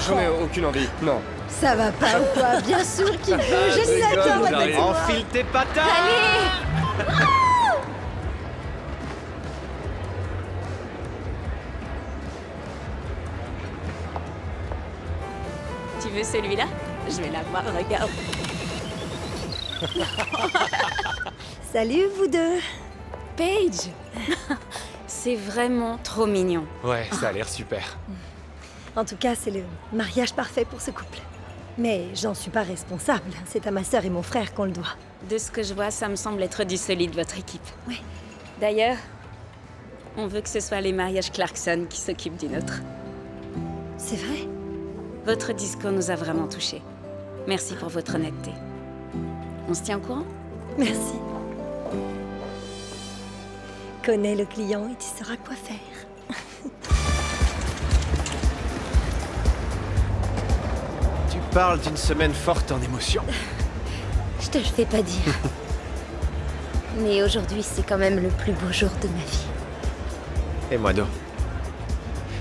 j'en ai aucune envie, non. Ça va pas ou quoi? Bien sûr qu'il veut, je rigole, l'attends, la j'arrive. patinoire. Enfile tes patins! Allez! Tu veux celui-là? Je vais l'avoir, regarde. Salut, vous deux. Paige! C'est vraiment trop mignon. Ouais, ça a l'air super. En tout cas, c'est le mariage parfait pour ce couple. Mais j'en suis pas responsable. C'est à ma sœur et mon frère qu'on le doit. De ce que je vois, ça me semble être du solide, votre équipe. Oui. D'ailleurs, on veut que ce soit les mariages Clarkson qui s'occupent du nôtre. C'est vrai? Votre discours nous a vraiment touchés. Merci pour votre honnêteté. On se tient au courant? Merci. Connais le client et tu sauras quoi faire. Tu parles d'une semaine forte en émotion. Je te le fais pas dire. Mais aujourd'hui, c'est quand même le plus beau jour de ma vie. Et moi donc.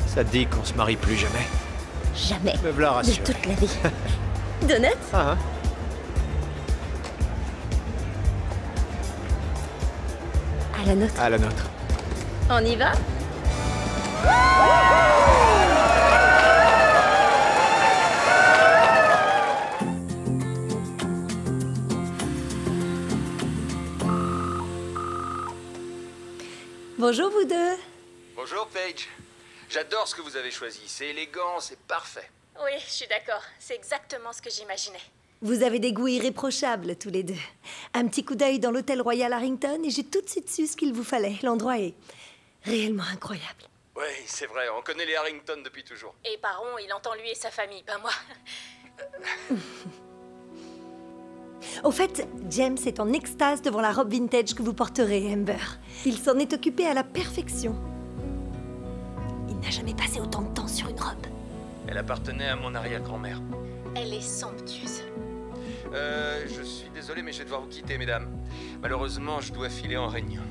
Ça te dit qu'on se marie plus jamais? Jamais. Me v'là De rassuré. toute la vie. Donuts? Ah, hein. À la nôtre. À la nôtre. On y va? Bonjour, vous deux. Bonjour, Paige. J'adore ce que vous avez choisi. C'est élégant, c'est parfait. Oui, je suis d'accord. C'est exactement ce que j'imaginais. Vous avez des goûts irréprochables, tous les deux. Un petit coup d'œil dans l'hôtel Royal Harrington et j'ai tout de suite su ce qu'il vous fallait. L'endroit est réellement incroyable. Oui, c'est vrai, on connaît les Harrington depuis toujours. Et par rond, il entend lui et sa famille, pas moi. Au fait, James est en extase devant la robe vintage que vous porterez, Amber. Il s'en est occupé à la perfection. Il n'a jamais passé autant de temps sur une robe. Elle appartenait à mon arrière-grand-mère. Elle est somptueuse. Je suis désolé, mais je vais devoir vous quitter, mesdames. Malheureusement, je dois filer en réunion.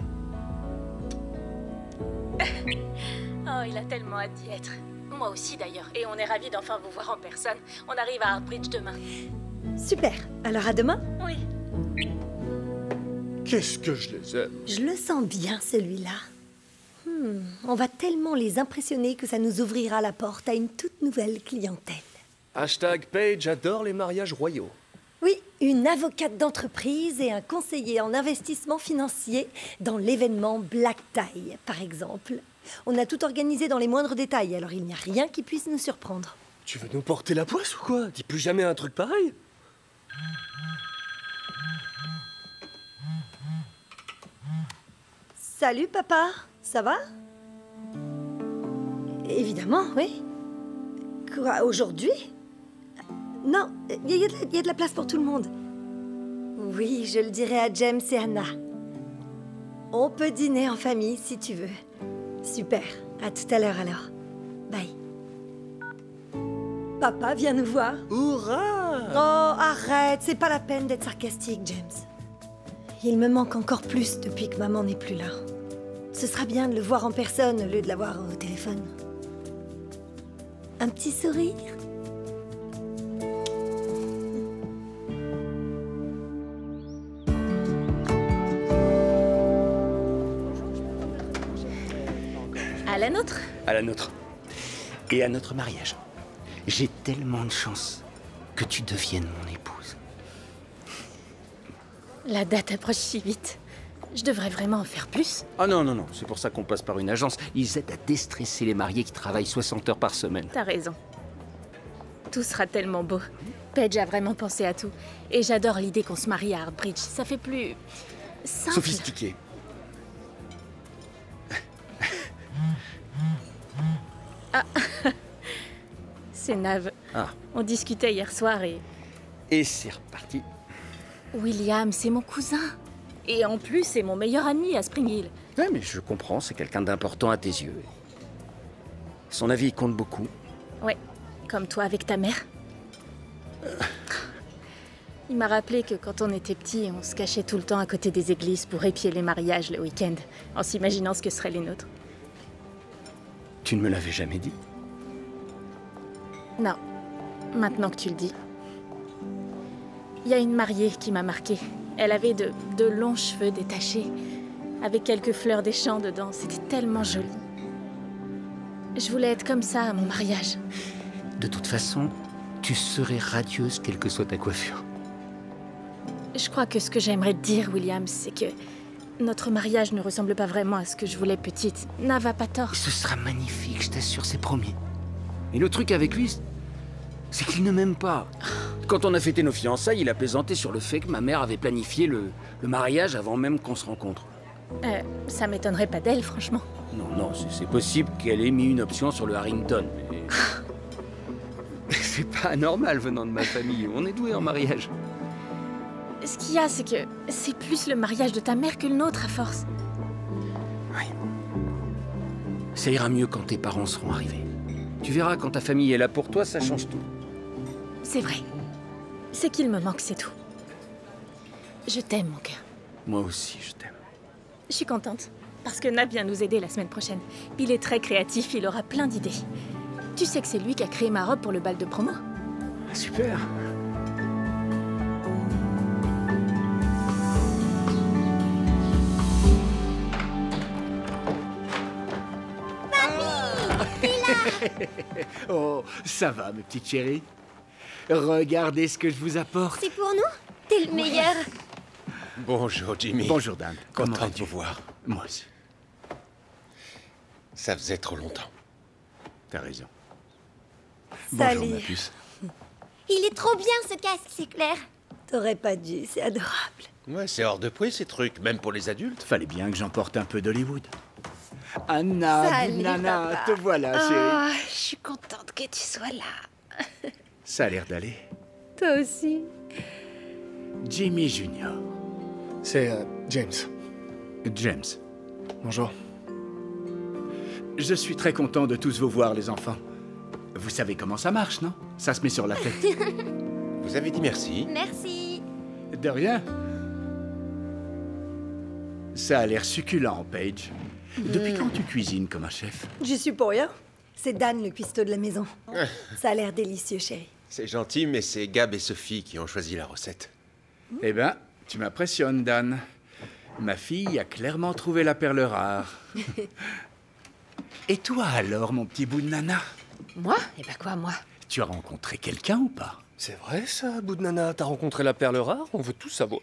Oh, il a tellement hâte d'y être. Moi aussi, d'ailleurs. Et on est ravis d'enfin vous voir en personne. On arrive à Hartbridge demain. Super. Alors à demain. Oui. Qu'est-ce que je les aime. Je le sens bien, celui-là. On va tellement les impressionner que ça nous ouvrira la porte à une toute nouvelle clientèle. Hashtag Paige adore les mariages royaux. Oui, une avocate d'entreprise et un conseiller en investissement financier dans l'événement Black Tie, par exemple. On a tout organisé dans les moindres détails, alors il n'y a rien qui puisse nous surprendre. Tu veux nous porter la poisse ou quoi? Dis plus jamais un truc pareil. Salut, papa. Ça va? Évidemment, oui. Quoi, aujourd'hui? Non, il y a de la place pour tout le monde. Oui, je le dirai à James et Anna. On peut dîner en famille si tu veux. Super, à tout à l'heure alors. Bye. Papa vient nous voir. Hurrah! Oh, arrête, c'est pas la peine d'être sarcastique, James. Il me manque encore plus depuis que maman n'est plus là. Ce sera bien de le voir en personne au lieu de l'avoir au téléphone. Un petit sourire? À la nôtre. À la nôtre. Et à notre mariage. J'ai tellement de chance que tu deviennes mon épouse. La date approche si vite. Je devrais vraiment en faire plus. Ah non, non, non, c'est pour ça qu'on passe par une agence. Ils aident à déstresser les mariés qui travaillent 60 heures par semaine. T'as raison. Tout sera tellement beau. Paige a vraiment pensé à tout. Et j'adore l'idée qu'on se marie à Heartbridge. Ça fait plus... simple. Sophistiqué. Ah. C'est Nav. Ah. On discutait hier soir et... Et c'est reparti. William, c'est mon cousin. Et en plus, c'est mon meilleur ami à Spring Hill. Ouais, mais je comprends, c'est quelqu'un d'important à tes yeux. Son avis compte beaucoup. Ouais, comme toi avec ta mère. Il m'a rappelé que quand on était petits, on se cachait tout le temps à côté des églises pour épier les mariages le week-end, en s'imaginant ce que seraient les nôtres. Tu ne me l'avais jamais dit? Non, maintenant que tu le dis. Il y a une mariée qui m'a marquée. Elle avait de longs cheveux détachés, avec quelques fleurs des champs dedans. C'était tellement joli. Je voulais être comme ça à mon mariage. De toute façon, tu serais radieuse quelle que soit ta coiffure. Je crois que ce que j'aimerais te dire, William, c'est que notre mariage ne ressemble pas vraiment à ce que je voulais petite. Nav a pas tort. Ce sera magnifique, je t'assure, c'est promis. Et le truc avec lui, c'est qu'il ne m'aime pas. Quand on a fêté nos fiançailles, il a plaisanté sur le fait que ma mère avait planifié le mariage avant même qu'on se rencontre. Ça m'étonnerait pas d'elle, franchement. Non, non, c'est possible qu'elle ait mis une option sur le Harrington, mais... c'est pas anormal venant de ma famille, on est doués en mariage. Ce qu'il y a, c'est que c'est plus le mariage de ta mère que le nôtre, à force. Oui. Ça ira mieux quand tes parents seront arrivés. Tu verras, quand ta famille est là pour toi, ça change tout. C'est vrai. C'est qu'il me manque, c'est tout. Je t'aime, mon cœur. Moi aussi, je t'aime. Je suis contente, parce que Nav vient nous aider la semaine prochaine. Il est très créatif, il aura plein d'idées. Tu sais que c'est lui qui a créé ma robe pour le bal de promo. Super. Oh, ça va, mes petites chéries. Regardez ce que je vous apporte. C'est pour nous? T'es le meilleur. Bonjour, Jimmy. Bonjour, Dan. Content de vous voir. Moi aussi. Ça faisait trop longtemps. T'as raison. Salut. Bonjour, ma puce. Il est trop bien, ce casque, c'est clair. T'aurais pas dû, c'est adorable. Ouais, c'est hors de prix, ces trucs, même pour les adultes. Fallait bien que j'emporte un peu d'Hollywood. Anna, Salut, Nana, papa. te voilà, chérie. Ah, je suis contente que tu sois là. Ça a l'air d'aller. Toi aussi. Jimmy Junior. C'est James. James. Bonjour. Je suis très content de tous vous voir, les enfants. Vous savez comment ça marche, non? Ça se met sur la tête. Vous avez dit merci. Merci. De rien. Ça a l'air succulent, Paige. Depuis quand tu cuisines comme un chef? J'y suis pour rien. C'est Dan, le cuistot de la maison. Ça a l'air délicieux, chérie. C'est gentil, mais c'est Gab et Sophie qui ont choisi la recette. Eh ben, tu m'impressionnes, Dan. Ma fille a clairement trouvé la perle rare. Et toi alors, mon petit bout de nana? Moi? Eh ben quoi, moi? Tu as rencontré quelqu'un ou pas? C'est vrai ça, bout de nana. T'as rencontré la perle rare? On veut tout savoir.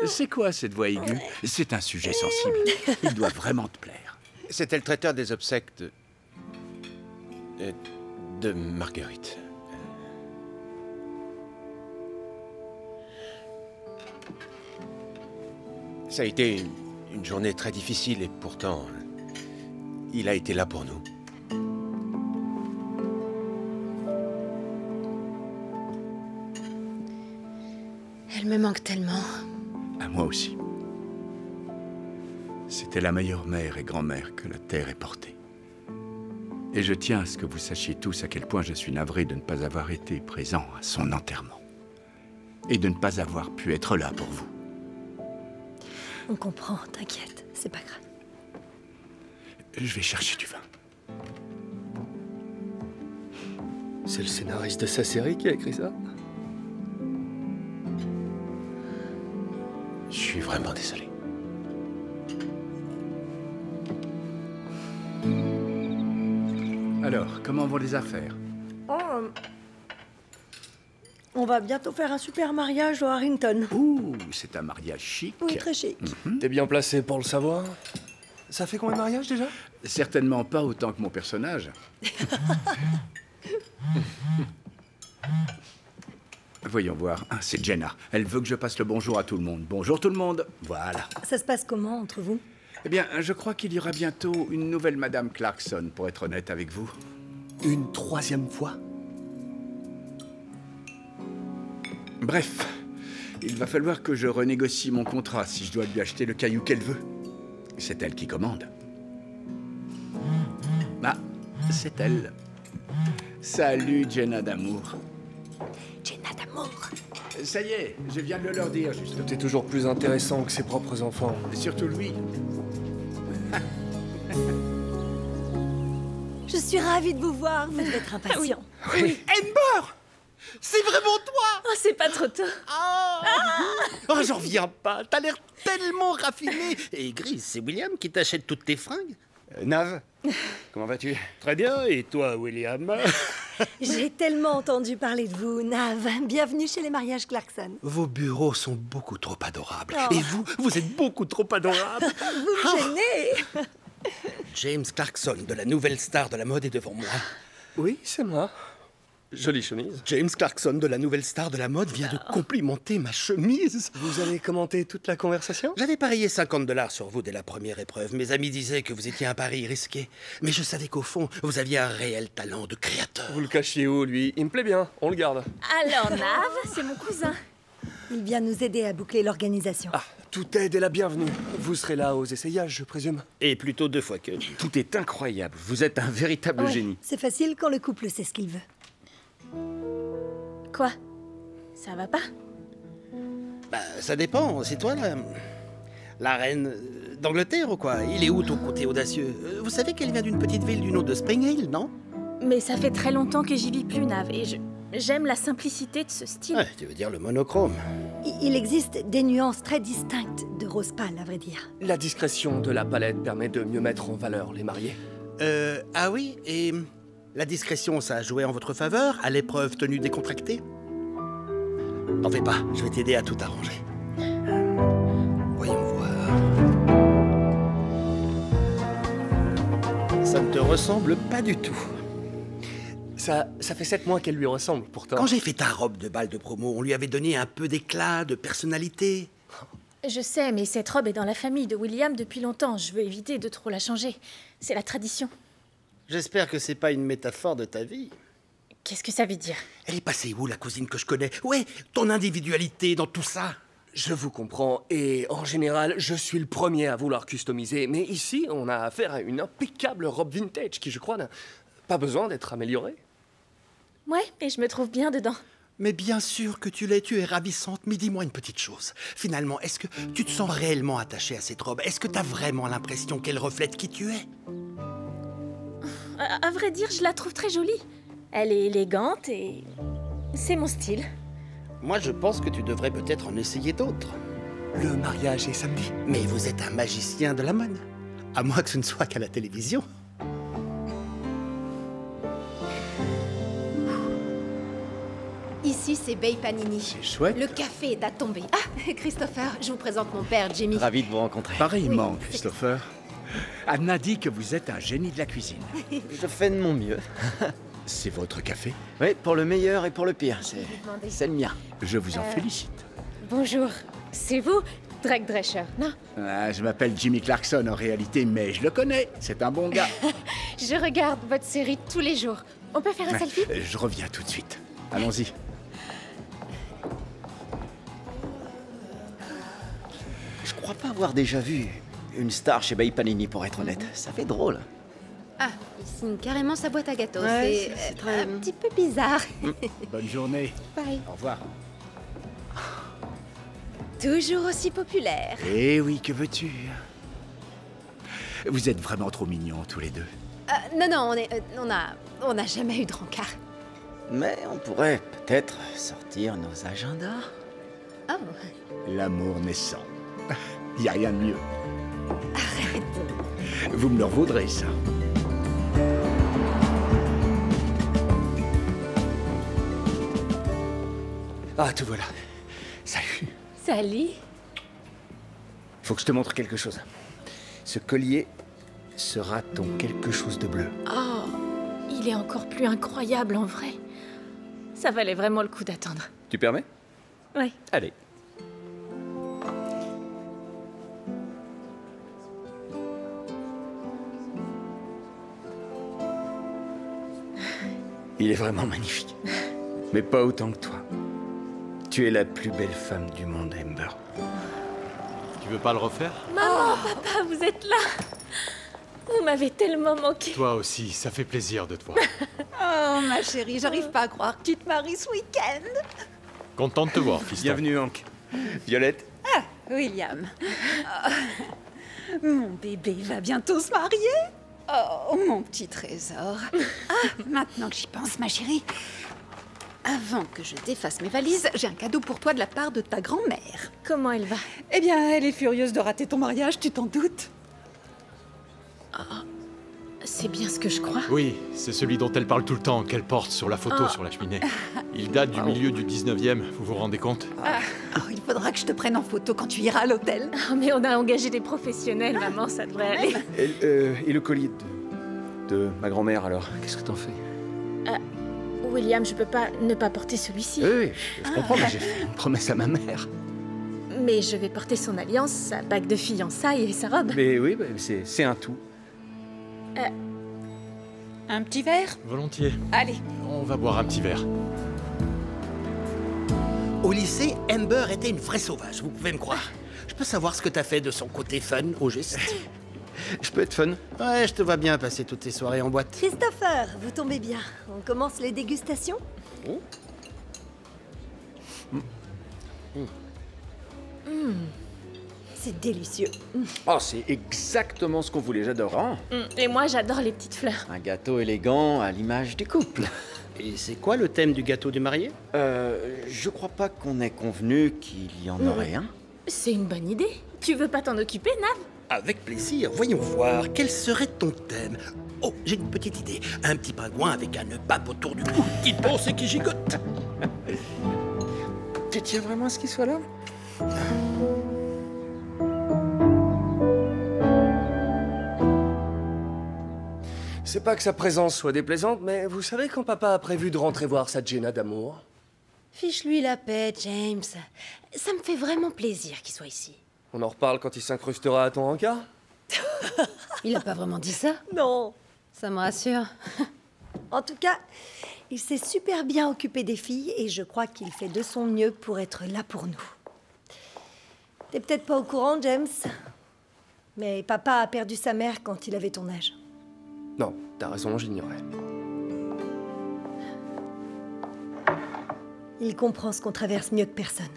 C'est quoi cette voix aiguë? C'est un sujet sensible. Il doit vraiment te plaire. C'était le traiteur des obsèques de Marguerite. Ça a été une journée très difficile et pourtant, il a été là pour nous. me manque tellement. À moi aussi. C'était la meilleure mère et grand-mère que la terre ait portée. Et je tiens à ce que vous sachiez tous à quel point je suis navré de ne pas avoir été présent à son enterrement. Et de ne pas avoir pu être là pour vous. On comprend, t'inquiète, c'est pas grave. Je vais chercher du vin. C'est le scénariste de sa série qui a écrit ça? Je suis vraiment désolé. Alors, comment vont les affaires? On va bientôt faire un super mariage au Harrington. Ouh, c'est un mariage chic. Oui, très chic. T'es bien placé pour le savoir. Ça fait combien de mariages déjà? Certainement pas autant que mon personnage. Voyons voir. Ah, c'est Jenna. Elle veut que je passe le bonjour à tout le monde. Bonjour tout le monde. Voilà. Ça se passe comment entre vous? Eh bien, je crois qu'il y aura bientôt une nouvelle Madame Clarkson, pour être honnête avec vous. Une troisième fois? Bref, il va falloir que je renégocie mon contrat si je dois lui acheter le caillou qu'elle veut. C'est elle qui commande. Ah, c'est elle. Salut, Jenna d'amour. Jenna d'amour. Ça y est, je viens de le leur dire, juste. Tout est toujours plus intéressant que ses propres enfants. Surtout lui. Je suis ravie de vous voir, vous devez être impatient. Oui. Amber! C'est vraiment toi! Oh, c'est pas trop tôt. Oh, j'en reviens pas. T'as l'air tellement raffiné. Et Gris, c'est William qui t'achète toutes tes fringues? Nav, comment vas-tu? Très bien. Et toi, William? J'ai tellement entendu parler de vous, Nav. Bienvenue chez les mariages Clarkson. Vos bureaux sont beaucoup trop adorables. Oh. Et vous êtes beaucoup trop adorable. Vous me gênez. James Clarkson, de la nouvelle star de la mode, est devant moi. Oui, c'est moi. Jolie chemise. James Clarkson, de la nouvelle star de la mode, vient de complimenter ma chemise. Vous avez commenté toute la conversation? J'avais parié $50 sur vous dès la première épreuve. Mes amis disaient que vous étiez un pari risqué. Mais je savais qu'au fond, vous aviez un réel talent de créateur. Vous le cachiez où, lui? Il me plaît bien, on le garde. Alors, Nav, c'est mon cousin. Il vient nous aider à boucler l'organisation. Ah, toute aide est la bienvenue. Vous serez là aux essayages, je présume. Et plutôt 2 fois que. Tout est incroyable. Vous êtes un véritable Ouais, génie. c'est facile quand le couple sait ce qu'il veut. Quoi? Ça va pas? Bah, ça dépend. C'est toi, la reine d'Angleterre ou quoi? Il est où ton côté audacieux? Vous savez qu'elle vient d'une petite ville du nom de Spring Hill, non? Mais ça fait très longtemps que j'y vis plus, Nav, et j'aime la simplicité de ce style. Ouais, tu veux dire le monochrome. Il existe des nuances très distinctes de rose pâle, à vrai dire. La discrétion de la palette permet de mieux mettre en valeur les mariés. Ah oui, et la discrétion, ça a joué en votre faveur à l'épreuve tenue décontractée? N'en fais pas, je vais t'aider à tout arranger. Voyons voir. Ça ne te ressemble pas du tout. Ça fait 7 mois qu'elle lui ressemble, pourtant. Quand j'ai fait ta robe de bal de promo, on lui avait donné un peu d'éclat, de personnalité. Je sais, mais cette robe est dans la famille de William depuis longtemps. Je veux éviter de trop la changer. C'est la tradition. J'espère que c'est pas une métaphore de ta vie. Qu'est-ce que ça veut dire? Elle est passée où, la cousine que je connais? Ouais, ton individualité dans tout ça. Je vous comprends, et en général, je suis le premier à vouloir customiser. Mais ici, on a affaire à une impeccable robe vintage qui, je crois, n'a pas besoin d'être améliorée. Ouais, et je me trouve bien dedans. Mais bien sûr que tu l'es, tu es ravissante, mais dis-moi une petite chose. Finalement, est-ce que tu te sens réellement attachée à cette robe? Est-ce que t'as vraiment l'impression qu'elle reflète qui tu es? À vrai dire, je la trouve très jolie. Elle est élégante et c'est mon style. Moi, je pense que tu devrais peut-être en essayer d'autres. Le mariage est samedi. Mais vous êtes un magicien de la mode. À moins que ce ne soit qu'à la télévision. Ici, c'est Bay Panini. C'est chouette. Le café est à tomber. Ah, Christopher, je vous présente mon père, Jimmy. Ravi de vous rencontrer. Pareillement, Christopher. Anna dit que vous êtes un génie de la cuisine. Je fais de mon mieux. C'est votre café? Oui, pour le meilleur et pour le pire. C'est le mien. Je vous en félicite. Bonjour, c'est vous, Drake Drescher, non? Ah, je m'appelle Jimmy Clarkson en réalité, mais je le connais. C'est un bon gars. Je regarde votre série tous les jours. On peut faire un selfie? Je reviens tout de suite. Allons-y. crois pas avoir déjà vu une star chez Bay Panini, pour être honnête. Ça fait drôle. Ah, il signe carrément sa boîte à gâteaux. Ouais, c'est un petit peu bizarre. Bonne journée. Bye. Au revoir. Toujours aussi populaire. Eh oui, que veux-tu? Vous êtes vraiment trop mignons, tous les deux. Non, on n'a jamais eu de rencard. Mais on pourrait peut-être sortir nos agendas. Oh. L'amour naissant. Y a rien de mieux. Arrête. Vous me le revaudrez, ça. Ah, te voilà. Salut. Salut. Faut que je te montre quelque chose. Ce collier sera ton quelque chose de bleu. Oh, il est encore plus incroyable en vrai. Ça valait vraiment le coup d'attendre. Tu permets? Oui. Allez. Il est vraiment magnifique. Mais pas autant que toi. Tu es la plus belle femme du monde, Amber. Tu veux pas le refaire? Maman, papa, vous êtes là. Vous m'avez tellement manqué. Toi aussi, ça fait plaisir de te voir. Oh, ma chérie, j'arrive pas à croire que tu te maries ce week-end. Content de te voir, fiston. Bienvenue, Hank. Violette. Ah, William. Mon bébé va bientôt se marier. Oh, mon petit trésor. Ah, maintenant que j'y pense, ma chérie. Avant que je défasse mes valises, j'ai un cadeau pour toi de la part de ta grand-mère. Comment elle va? Eh bien, elle est furieuse de rater ton mariage, tu t'en doutes? Oh, c'est bien ce que je crois. Oui, c'est celui dont elle parle tout le temps, qu'elle porte sur la photo sur la cheminée. Il date du milieu du 19e, vous vous rendez compte? Oh, il faudra que je te prenne en photo quand tu iras à l'hôtel. Oh, mais on a engagé des professionnels, maman, ça devrait aller. Et le collier de ma grand-mère, alors? Qu'est-ce que t'en fais? William, je peux pas ne pas porter celui-ci. Oui, je comprends, mais j'ai fait une promesse à ma mère. Mais je vais porter son alliance, sa bague de fiançailles et sa robe. Mais oui, c'est un tout. Un petit verre? Volontiers. Allez. On va boire un petit verre. Au lycée, Amber était une vraie sauvage, vous pouvez me croire. Je peux savoir ce que t'as fait de son côté fun, au juste? Je peux être fun? Ouais, je te vois bien passer toutes tes soirées en boîte. Christopher, vous tombez bien. On commence les dégustations? C'est délicieux. Oh, c'est exactement ce qu'on voulait, j'adore. Hein? Et moi, j'adore les petites fleurs. Un gâteau élégant à l'image du couple. Et c'est quoi le thème du gâteau du marié? Je crois pas qu'on ait convenu qu'il y en aurait un. C'est une bonne idée. Tu veux pas t'en occuper, Nav? Avec plaisir, voyons voir, quel serait ton thème? Oh, j'ai une petite idée. Un petit pingouin avec un nœud pape autour du cou, qui pense et qui gigote. Tu tiens vraiment à ce qu'il soit là? C'est pas que sa présence soit déplaisante, mais vous savez quand papa a prévu de rentrer voir sa Jenna d'amour? Fiche-lui la paix, James. Ça me fait vraiment plaisir qu'il soit ici. On en reparle quand il s'incrustera à ton rencard? Il a pas vraiment dit ça? Non. Ça me rassure. En tout cas, il s'est super bien occupé des filles et je crois qu'il fait de son mieux pour être là pour nous. T'es peut-être pas au courant, James, mais papa a perdu sa mère quand il avait ton âge. Non, t'as raison, j'ignorais. Il comprend ce qu'on traverse mieux que personne.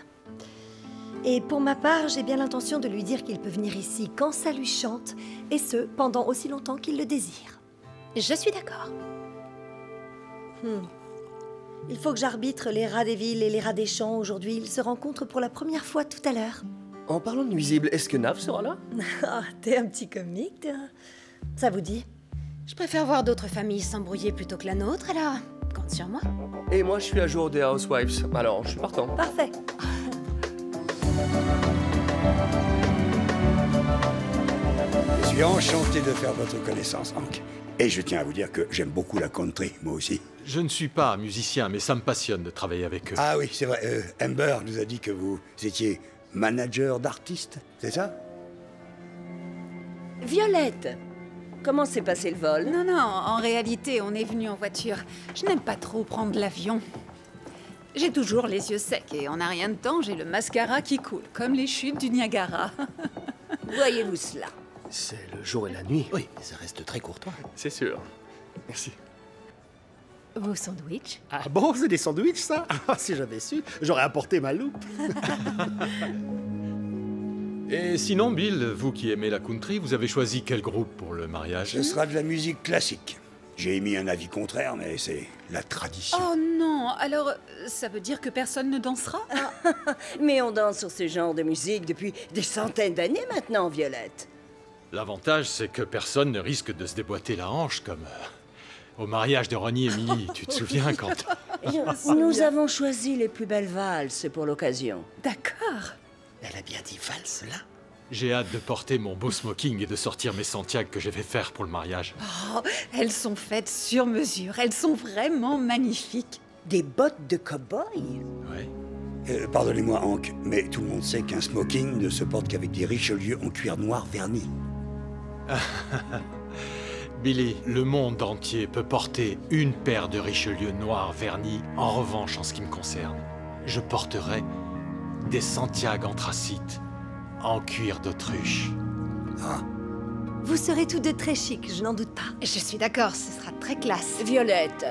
Et pour ma part, j'ai bien l'intention de lui dire qu'il peut venir ici quand ça lui chante, et ce, pendant aussi longtemps qu'il le désire. Je suis d'accord. Il faut que j'arbitre les rats des villes et les rats des champs aujourd'hui. Ils se rencontrent pour la première fois tout à l'heure. En parlant de nuisibles, est-ce que Nav sera là? Ah, t'es un petit comique, toi. Ça vous dit? Je préfère voir d'autres familles s'embrouiller plutôt que la nôtre, alors compte sur moi. Et moi, je suis à jour des Housewives, alors je suis partant. Parfait. Je suis enchanté de faire votre connaissance, Hank. Et je tiens à vous dire que j'aime beaucoup la country, moi aussi. Je ne suis pas musicien, mais ça me passionne de travailler avec eux. Ah oui, c'est vrai. Amber nous a dit que vous étiez manager d'artistes, c'est ça? Violette, comment s'est passé le vol? Non, en réalité, on est venu en voiture. Je n'aime pas trop prendre l'avion. J'ai toujours les yeux secs et en un rien de temps, j'ai le mascara qui coule, comme les chutes du Niagara. Voyez-vous cela? C'est le jour et la nuit. Oui, ça reste très courtois. C'est sûr. Merci. Vos sandwichs? Ah bon, c'est des sandwichs, ça? Ah, si j'avais su, j'aurais apporté ma loupe. Et sinon, Bill, vous qui aimez la country, vous avez choisi quel groupe pour le mariage? Ce sera de la musique classique. J'ai émis un avis contraire, mais c'est la tradition. Oh non, alors ça veut dire que personne ne dansera? Mais on danse sur ce genre de musique depuis des centaines d'années maintenant, Violette. L'avantage, c'est que personne ne risque de se déboîter la hanche comme au mariage de Ronnie et Millie. Tu te souviens quand... Nous avons choisi les plus belles valses pour l'occasion. D'accord. Elle a bien dit valse, là? J'ai hâte de porter mon beau smoking et de sortir mes Santiago que je vais faire pour le mariage. Oh, elles sont faites sur mesure. Elles sont vraiment magnifiques. Des bottes de cow-boy? Ouais. Pardonnez-moi, Hank, mais tout le monde sait qu'un smoking ne se porte qu'avec des Richelieu en cuir noir verni. Billy, le monde entier peut porter une paire de Richelieu noirs vernis. En revanche, en ce qui me concerne, je porterai des Santiago anthracites en cuir d'autruche. Ah. Vous serez tous deux très chics, je n'en doute pas. Je suis d'accord, ce sera très classe. Violette,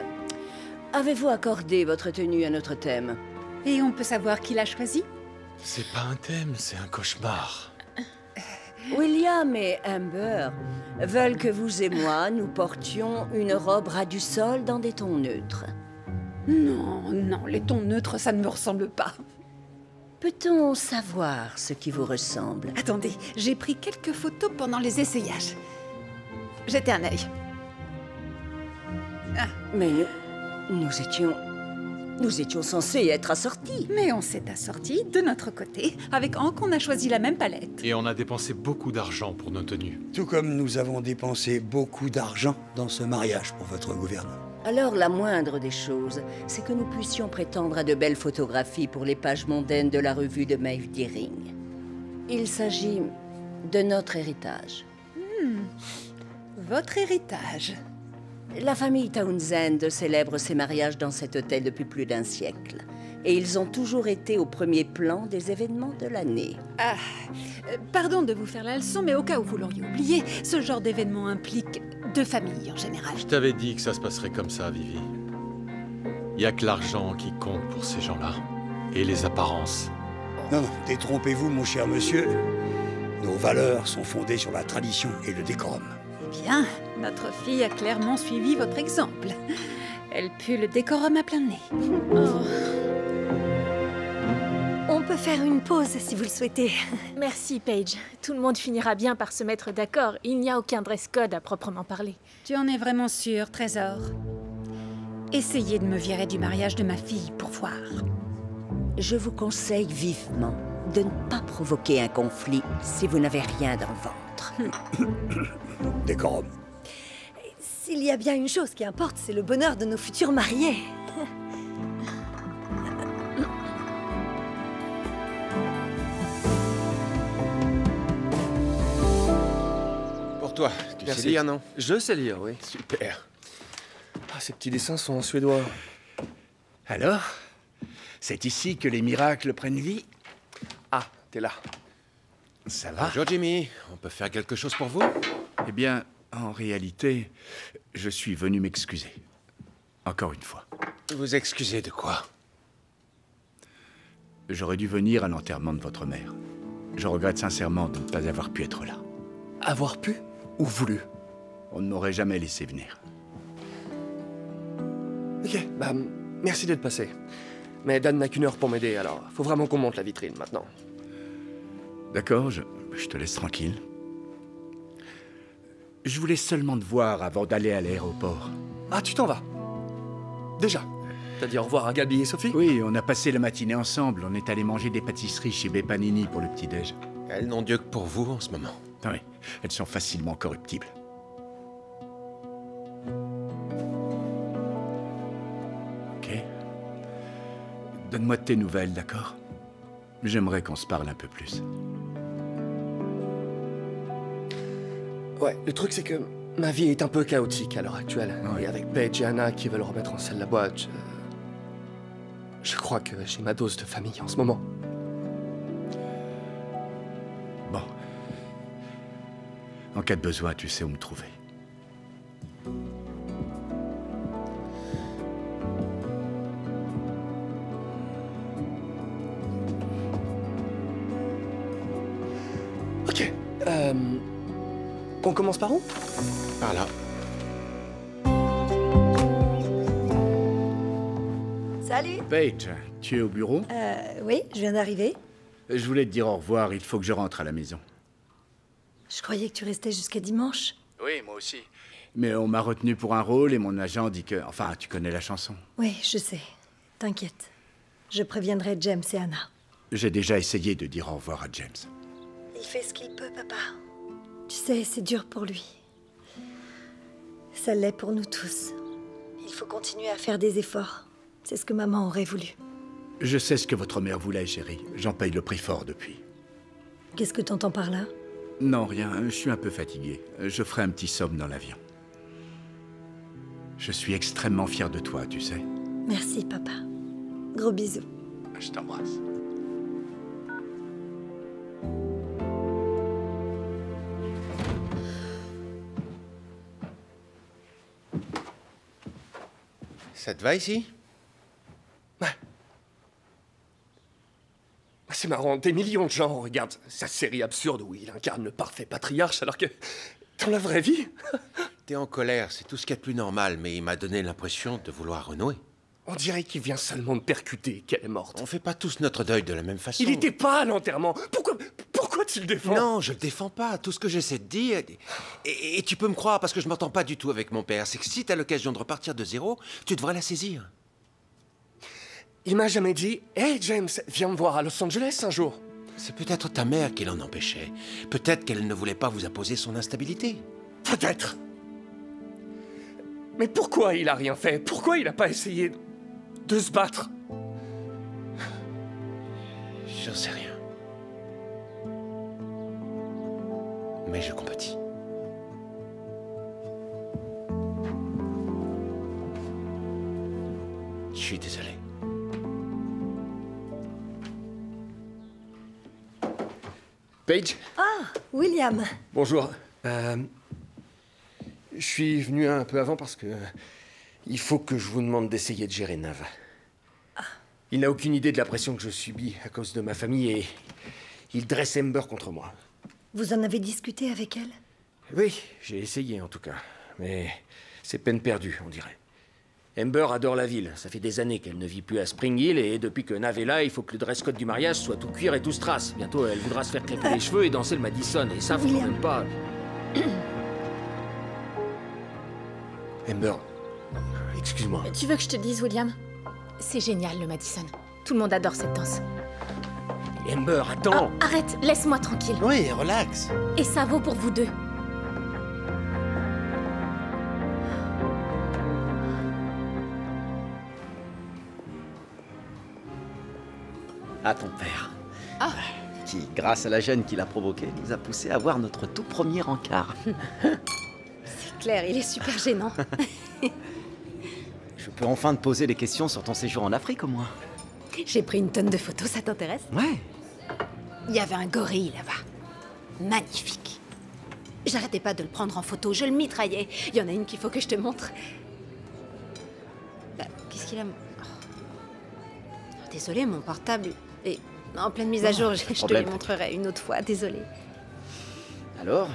avez-vous accordé votre tenue à notre thème? Et on peut savoir qui l'a choisi? C'est pas un thème, c'est un cauchemar. William et Amber veulent que vous et moi, nous portions une robe ras du sol dans des tons neutres. Non, non, les tons neutres, ça ne me ressemble pas. Peut-on savoir ce qui vous ressemble? Attendez, j'ai pris quelques photos pendant les essayages. Jetez un œil. Ah. Mais nous étions censés être assortis. Mais on s'est assortis de notre côté. Avec Hank, on a choisi la même palette. Et on a dépensé beaucoup d'argent pour nos tenues. Tout comme nous avons dépensé beaucoup d'argent dans ce mariage pour votre gouvernement. Alors la moindre des choses, c'est que nous puissions prétendre à de belles photographies pour les pages mondaines de la revue de Maeve Deering. Il s'agit de notre héritage. Votre héritage. La famille Townsend célèbre ses mariages dans cet hôtel depuis plus d'un siècle. Et ils ont toujours été au premier plan des événements de l'année. Ah, pardon de vous faire la leçon, mais au cas où vous l'auriez oublié, ce genre d'événement implique deux familles en général. Je t'avais dit que ça se passerait comme ça, Vivi. Y a que l'argent qui compte pour ces gens-là. Et les apparences. Non, non, détrompez-vous, mon cher monsieur. Nos valeurs sont fondées sur la tradition et le décorum. Eh bien, notre fille a clairement suivi votre exemple. Elle pue le décorum à plein nez. On peut faire une pause si vous le souhaitez. Merci, Paige. Tout le monde finira bien par se mettre d'accord. Il n'y a aucun dress code à proprement parler. Tu en es vraiment sûre, Trésor? Essayez de me virer du mariage de ma fille pour voir. Je vous conseille vivement de ne pas provoquer un conflit si vous n'avez rien dans le ventre. Décorum. S'il y a bien une chose qui importe, c'est le bonheur de nos futurs mariés. Pour toi, tu Merci. sais lire, non? Je sais lire, oui. Super. Ah, ces petits dessins sont en suédois. Alors, c'est ici que les miracles prennent vie? Ah, t'es là. Ça va? Bonjour, Jimmy. On peut faire quelque chose pour vous? Eh bien, en réalité, je suis venu m'excuser. Encore une fois. Vous excusez de quoi? J'aurais dû venir à l'enterrement de votre mère. Je regrette sincèrement de ne pas avoir pu être là. Avoir pu ou voulu? On ne m'aurait jamais laissé venir. Ok, bah, merci d'être passé. Mais Dan n'a qu'une heure pour m'aider, alors faut vraiment qu'on monte la vitrine maintenant. D'accord, je te laisse tranquille. Je voulais seulement te voir avant d'aller à l'aéroport. Ah, tu t'en vas? Déjà? T'as dit au revoir à Gabi et Sophie? Oui, on a passé la matinée ensemble. On est allé manger des pâtisseries chez Bepanini pour le petit-déj. Elles n'ont Dieu que pour vous en ce moment. Oui, elles sont facilement corruptibles. Ok. Donne-moi de tes nouvelles, d'accord? J'aimerais qu'on se parle un peu plus. Ouais, le truc c'est que ma vie est un peu chaotique à l'heure actuelle. Et avec Paige et Anna qui veulent remettre en selle la boîte, je crois que j'ai ma dose de famille en ce moment. Bon. En cas de besoin, tu sais où me trouver. Ok. On commence par où? Par là. Salut. Paige, tu es au bureau? Oui, je viens d'arriver. Je voulais te dire au revoir, il faut que je rentre à la maison. Je croyais que tu restais jusqu'à dimanche. Oui, moi aussi. Mais on m'a retenu pour un rôle et mon agent dit que... Enfin, tu connais la chanson. Oui, je sais. T'inquiète. Je préviendrai James et Anna. J'ai déjà essayé de dire au revoir à James. Il fait ce qu'il peut, papa. Tu sais, c'est dur pour lui. Ça l'est pour nous tous. Il faut continuer à faire des efforts. C'est ce que maman aurait voulu. Je sais ce que votre mère voulait, chérie. J'en paye le prix fort depuis. Qu'est-ce que t'entends par là? Non, rien. Je suis un peu fatigué. Je ferai un petit somme dans l'avion. Je suis extrêmement fier de toi, tu sais. Merci, papa. Gros bisous. Je t'embrasse. Ça te va ici? Ouais. C'est marrant, des millions de gens regardent sa série absurde où il incarne le parfait patriarche alors que... dans la vraie vie... T'es en colère, c'est tout ce qu'il y a de plus normal, mais il m'a donné l'impression de vouloir renouer. On dirait qu'il vient seulement de percuter qu'elle est morte. On fait pas tous notre deuil de la même façon. Il n'était pas à l'enterrement. Pourquoi tu le défends? Non, je le défends pas. Tout ce que j'essaie de dire... Et tu peux me croire, parce que je m'entends pas du tout avec mon père, c'est que si t'as l'occasion de repartir de zéro, tu devrais la saisir. Il m'a jamais dit « Hey James, viens me voir à Los Angeles un jour ». C'est peut-être ta mère qui l'en empêchait. Peut-être qu'elle ne voulait pas vous imposer son instabilité. Peut-être. Mais pourquoi il a rien fait? Pourquoi il a pas essayé de se battre? J'en sais rien. Mais je compatis. Je suis désolé. Paige? Ah, William. Bonjour. Je suis venu un peu avant parce que... il faut que je vous demande d'essayer de gérer Nav. Il n'a aucune idée de la pression que je subis à cause de ma famille et... il dresse Ember contre moi. Vous en avez discuté avec elle? Oui, j'ai essayé en tout cas. Mais c'est peine perdue, on dirait. Ember adore la ville. Ça fait des années qu'elle ne vit plus à Spring Hill et depuis que Nav est là, il faut que le dress code du mariage soit tout cuir et tout strass. Bientôt, elle voudra se faire crêper les cheveux et danser le Madison. Et ça, faut quand même pas... Ember, excuse-moi. Tu veux que je te dise, William? C'est génial, le Madison. Tout le monde adore cette danse. Ember, attends! Oh, arrête, laisse-moi tranquille. Oui, relax. Et ça vaut pour vous deux. À ton père. Qui, grâce à la gêne qu'il a provoquée, nous a poussé à voir notre tout premier encart. C'est clair, il est super gênant. Je peux enfin te poser des questions sur ton séjour en Afrique, au moins. J'ai pris une tonne de photos, ça t'intéresse? Ouais. Il y avait un gorille là-bas. Magnifique. J'arrêtais pas de le prendre en photo, je le mitraillais. Il y en a une qu'il faut que je te montre. Qu'est-ce qu'il a... Désolée, mon portable est en pleine mise à jour. Je te les montrerai une autre fois, désolée. Alors,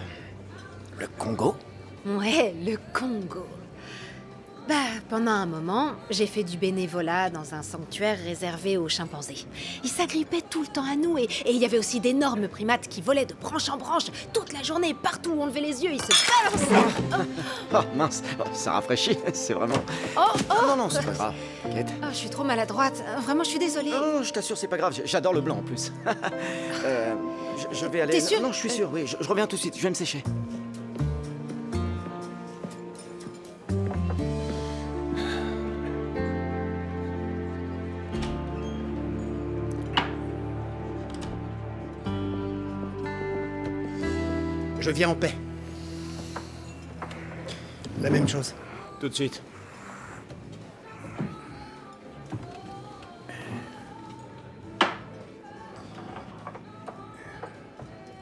le Congo? Ouais, le Congo. Pendant un moment, j'ai fait du bénévolat dans un sanctuaire réservé aux chimpanzés. Ils s'agrippaient tout le temps à nous et il y avait aussi d'énormes primates qui volaient de branche en branche toute la journée, partout où on levait les yeux, ils se balançaient. Oh mince, ça rafraîchit, c'est vraiment... Non, c'est pas grave, t'inquiète. Je suis trop maladroite, vraiment, je suis désolée. Non, je t'assure, c'est pas grave, j'adore le blanc en plus. Je vais aller... T'es sûr? Non, je suis sûr, oui, je reviens tout de suite, je vais me sécher. Je viens en paix. La même chose. Tout de suite.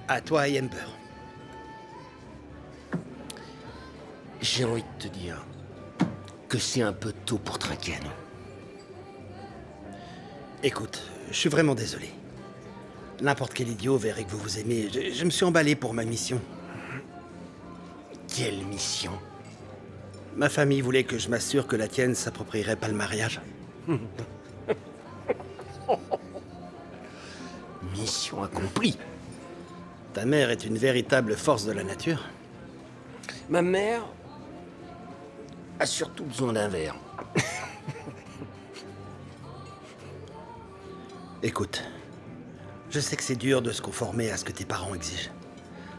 À toi et Ember. J'ai envie de te dire que c'est un peu tôt pour trinquer à nous. Écoute, je suis vraiment désolé. N'importe quel idiot verrait que vous vous aimez. Je me suis emballé pour ma mission. Quelle mission? Ma famille voulait que je m'assure que la tienne s'approprierait pas le mariage. Mission accomplie. Ta mère est une véritable force de la nature. Ma mère a surtout besoin d'un verre. Écoute, je sais que c'est dur de se conformer à ce que tes parents exigent.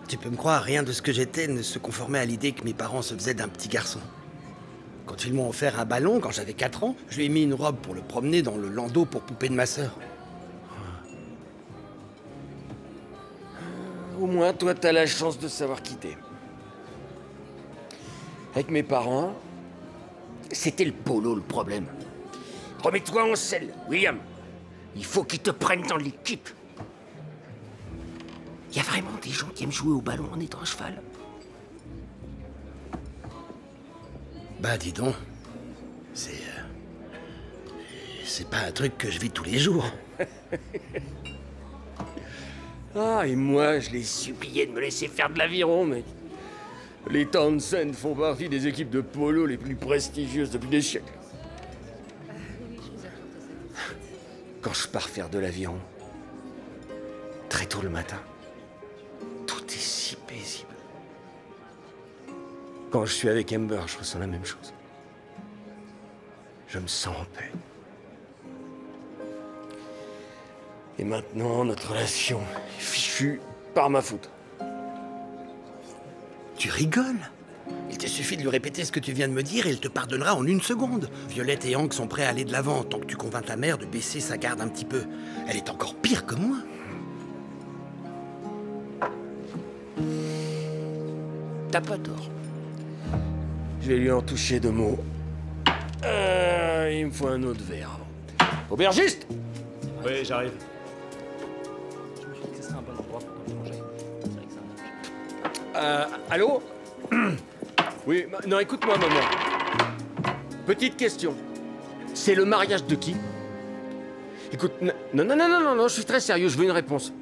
Tu peux me croire, rien de ce que j'étais ne se conformait à l'idée que mes parents se faisaient d'un petit garçon. Quand ils m'ont offert un ballon, quand j'avais 4 ans, je lui ai mis une robe pour le promener dans le landau pour poupée de ma sœur. Au moins, toi, t'as la chance de savoir quitter. Avec mes parents, c'était le polo le problème. Remets-toi en selle, William. Il faut qu'ils te prennent dans l'équipe. Il y a vraiment des gens qui aiment jouer au ballon en étant à cheval. Bah, dis donc. C'est pas un truc que je vis tous les jours. Ah, et moi, je les suppliais de me laisser faire de l'aviron, mais... Les Townsend font partie des équipes de polo les plus prestigieuses depuis des siècles. Quand je pars faire de l'aviron, très tôt le matin, tout est si paisible. Quand je suis avec Amber, je ressens la même chose. Je me sens en paix. Et maintenant, notre relation est fichue par ma faute. Tu rigoles? Il te suffit de lui répéter ce que tu viens de me dire et il te pardonnera en 1 seconde. Violette et Hank sont prêts à aller de l'avant tant que tu convaincs ta mère de baisser sa garde un petit peu. Elle est encore pire que moi. T'as pas tort. Je vais lui en toucher 2 mots. Il me faut un autre verre. Aubergiste! Oui, j'arrive. Allô? Oui, non, écoute-moi, maman. Petite question. C'est le mariage de qui? Écoute, non, je suis très sérieux, je veux une réponse.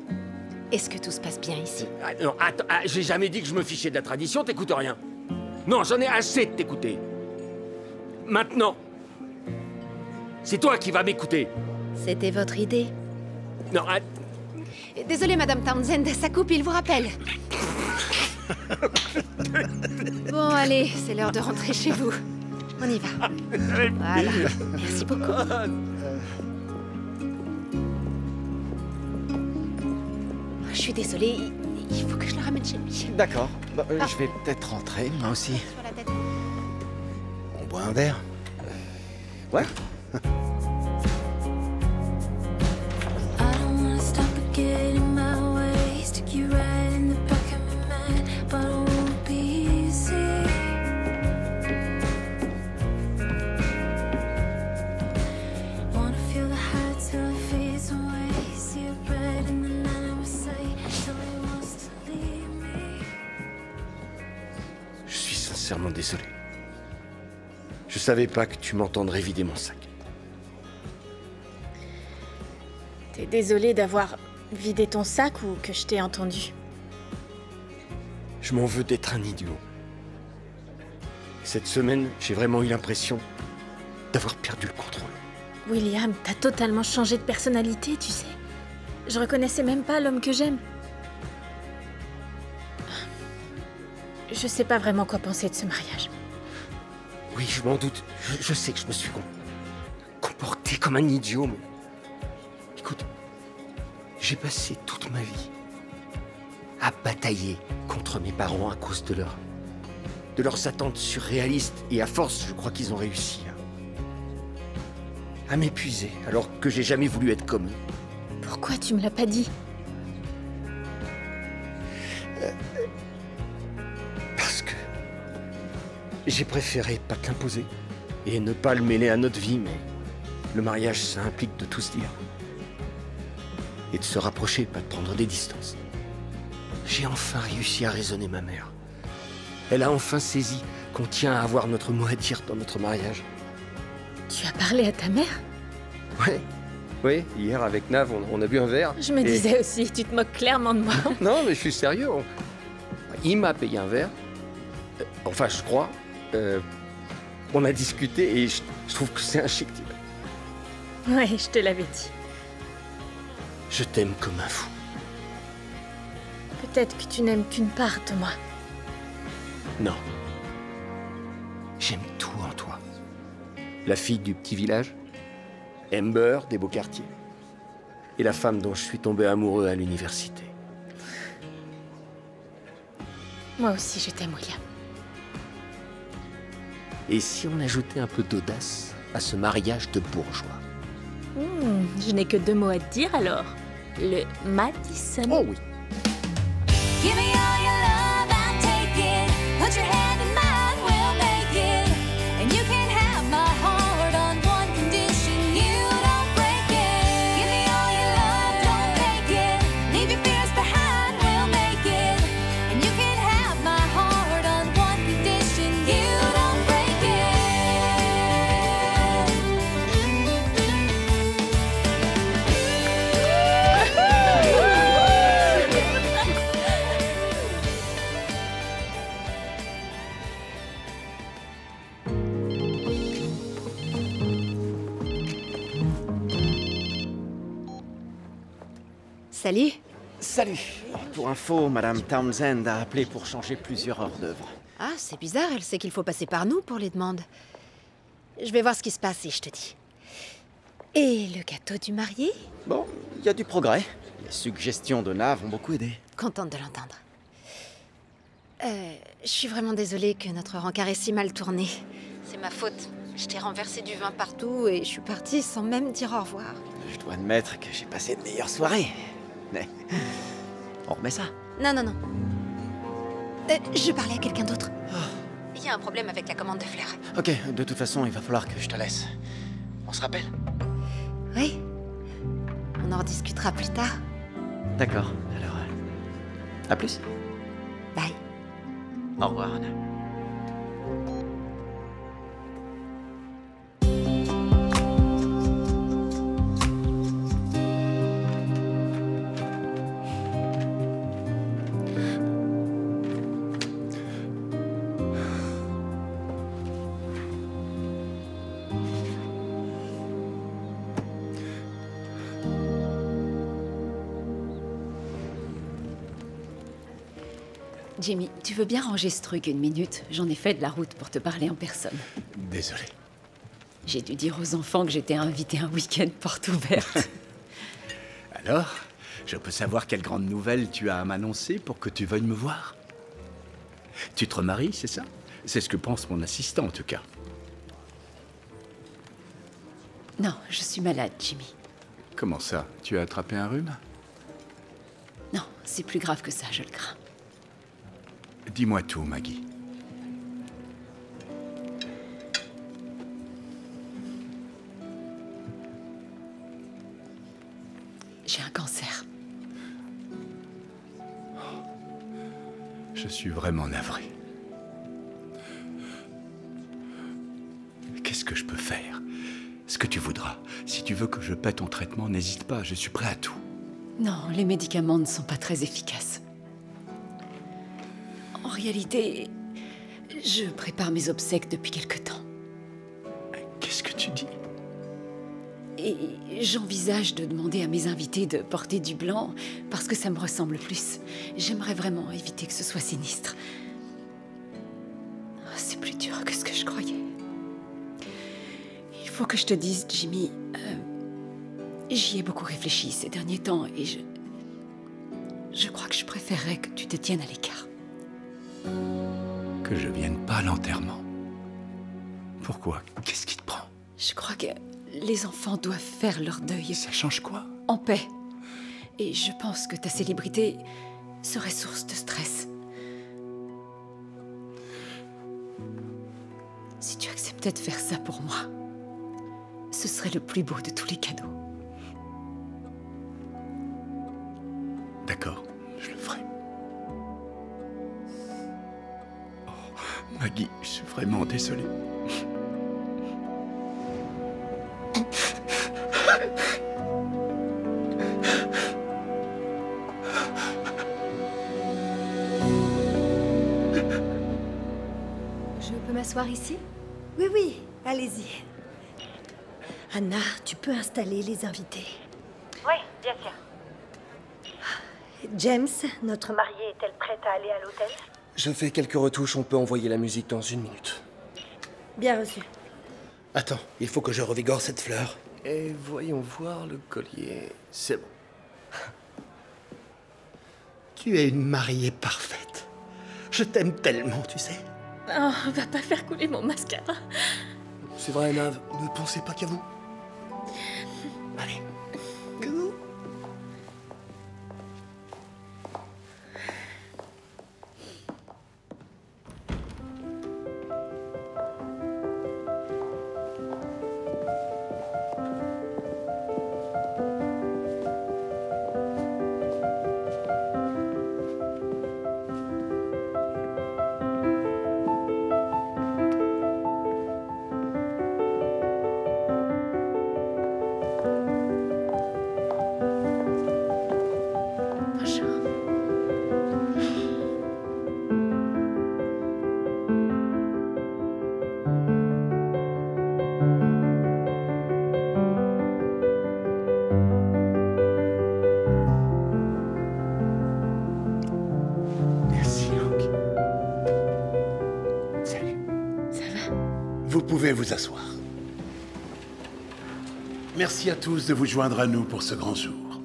Est-ce que tout se passe bien ici? Non, attends, j'ai jamais dit que je me fichais de la tradition, t'écoutes rien. Non, j'en ai assez de t'écouter. Maintenant, c'est toi qui vas m'écouter. C'était votre idée? Non, Désolée, Madame Townsend, ça coupe, il vous rappelle. Bon, allez, c'est l'heure de rentrer chez vous. On y va. Voilà, merci beaucoup. Je suis désolée, il faut que je le ramène chez lui. D'accord, je vais peut-être rentrer, moi aussi. Sur la tête. On boit un verre? Ouais. Je suis sincèrement désolé. Je savais pas que tu m'entendrais vider mon sac. T'es désolé d'avoir vidé ton sac ou que je t'ai entendu? Je m'en veux d'être un idiot. Cette semaine, j'ai vraiment eu l'impression d'avoir perdu le contrôle. William, t'as totalement changé de personnalité, tu sais. Je reconnaissais même pas l'homme que j'aime. Je sais pas vraiment quoi penser de ce mariage. Oui, je m'en doute. Je sais que je me suis comporté comme un idiot, mais... Écoute, j'ai passé toute ma vie à batailler contre mes parents à cause de leurs attentes surréalistes. Et à force, je crois qu'ils ont réussi à m'épuiser, alors que j'ai jamais voulu être comme eux. Pourquoi tu me l'as pas dit? Parce que j'ai préféré pas te l'imposer et ne pas le mêler à notre vie, mais le mariage, ça implique de tout se dire. Et de se rapprocher, pas de prendre des distances. J'ai enfin réussi à raisonner ma mère. Elle a enfin saisi qu'on tient à avoir notre mot à dire dans notre mariage. Tu as parlé à ta mère? Ouais. Oui, hier avec Nav, on a bu un verre. Je me disais aussi, tu te moques clairement de moi. Non, mais je suis sérieux. Il m'a payé un verre. Enfin, je crois. On a discuté et je trouve que c'est un chic type. Ouais, je te l'avais dit. Je t'aime comme un fou. Peut-être que tu n'aimes qu'une part de moi. Non. J'aime tout en toi. La fille du petit village, Amber des beaux quartiers, et la femme dont je suis tombé amoureux à l'université. Moi aussi, je t'aime, William. Et si on ajoutait un peu d'audace à ce mariage de bourgeois? Je n'ai que 2 mots à te dire alors. Le Madison. Oh oui. Give me all your love, I'll take it. Put your hand in mine, we'll make it. And you can have my heart on one condition, you don't break it. Give me all your love, don't take it. Leave your fears behind, we'll make it. And you can have my heart on one condition, you don't break it. Salut. Salut. Pour info, Madame Townsend a appelé pour changer plusieurs hors d'œuvre. Ah, c'est bizarre, elle sait qu'il faut passer par nous pour les demandes. Je vais voir ce qui se passe et je te dis. Et le gâteau du marié? Bon, il y a du progrès. Les suggestions de Nav ont beaucoup aidé. Contente de l'entendre. Je suis vraiment désolée que notre rencard ait si mal tourné. C'est ma faute. Je t'ai renversé du vin partout et je suis partie sans même dire au revoir. Je dois admettre que j'ai passé de meilleures soirées. Mais on remet ça. Non, non, non. Je parlais à quelqu'un d'autre. Il y a un problème avec la commande de fleurs. Ok, de toute façon, il va falloir que je te laisse. On se rappelle? Oui. On en rediscutera plus tard. D'accord, alors... à plus. Bye. Au revoir, Anna. Jimmy, tu veux bien ranger ce truc 1 minute? J'en ai fait de la route pour te parler en personne. Désolé. J'ai dû dire aux enfants que j'étais invitée un week-end porte ouverte. Alors, je peux savoir quelle grande nouvelle tu as à m'annoncer pour que tu veuilles me voir? Tu te remaries, c'est ça? C'est ce que pense mon assistant, en tout cas. Non, je suis malade, Jimmy. Comment ça? Tu as attrapé un rhume? Non, c'est plus grave que ça, je le crains. Dis-moi tout, Maggie. J'ai un cancer. Je suis vraiment navré. Qu'est-ce que je peux faire? Ce que tu voudras. Si tu veux que je paie ton traitement, n'hésite pas, je suis prêt à tout. Non, les médicaments ne sont pas très efficaces. En réalité, je prépare mes obsèques depuis quelque temps. Qu'est-ce que tu dis? Et j'envisage de demander à mes invités de porter du blanc parce que ça me ressemble plus. J'aimerais vraiment éviter que ce soit sinistre. C'est plus dur que ce que je croyais. Il faut que je te dise, Jimmy, j'y ai beaucoup réfléchi ces derniers temps et je crois que je préférerais que tu te tiennes à l'écart. Que je vienne pas à l'enterrement. Pourquoi? Qu'est-ce qui te prend? Je crois que les enfants doivent faire leur deuil. Ça change quoi? En paix. Et je pense que ta célébrité serait source de stress. Si tu acceptais de faire ça pour moi, ce serait le plus beau de tous les cadeaux. D'accord, je le ferai. Oh, Maggie, je suis vraiment désolé. Je peux m'asseoir ici? Oui, oui, allez-y. Anna, tu peux installer les invités. Oui, bien sûr. James, notre mariée est-elle prête à aller à l'hôtel? Je fais quelques retouches, on peut envoyer la musique dans 1 minute. Bien reçu. Attends, il faut que je revigore cette fleur. Et voyons voir le collier. C'est bon. Tu es une mariée parfaite. Je t'aime tellement, tu sais. Oh, va pas faire couler mon mascara. C'est vrai, Nav, ne pensez pas qu'à vous. Allez. Vous pouvez vous asseoir. Merci à tous de vous joindre à nous pour ce grand jour.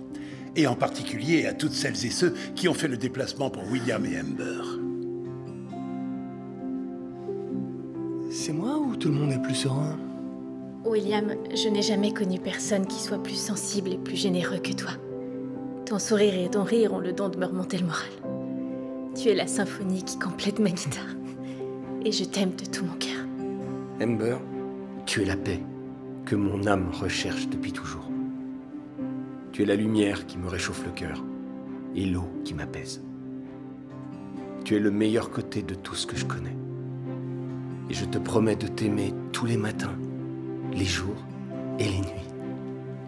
Et en particulier à toutes celles et ceux qui ont fait le déplacement pour William et Amber. C'est moi ou tout le monde est plus serein? William, je n'ai jamais connu personne qui soit plus sensible et plus généreux que toi. Ton sourire et ton rire ont le don de me remonter le moral. Tu es la symphonie qui complète ma guitare. Et je t'aime de tout mon cœur. Amber, tu es la paix que mon âme recherche depuis toujours. Tu es la lumière qui me réchauffe le cœur et l'eau qui m'apaise. Tu es le meilleur côté de tout ce que je connais. Et je te promets de t'aimer tous les matins, les jours et les nuits.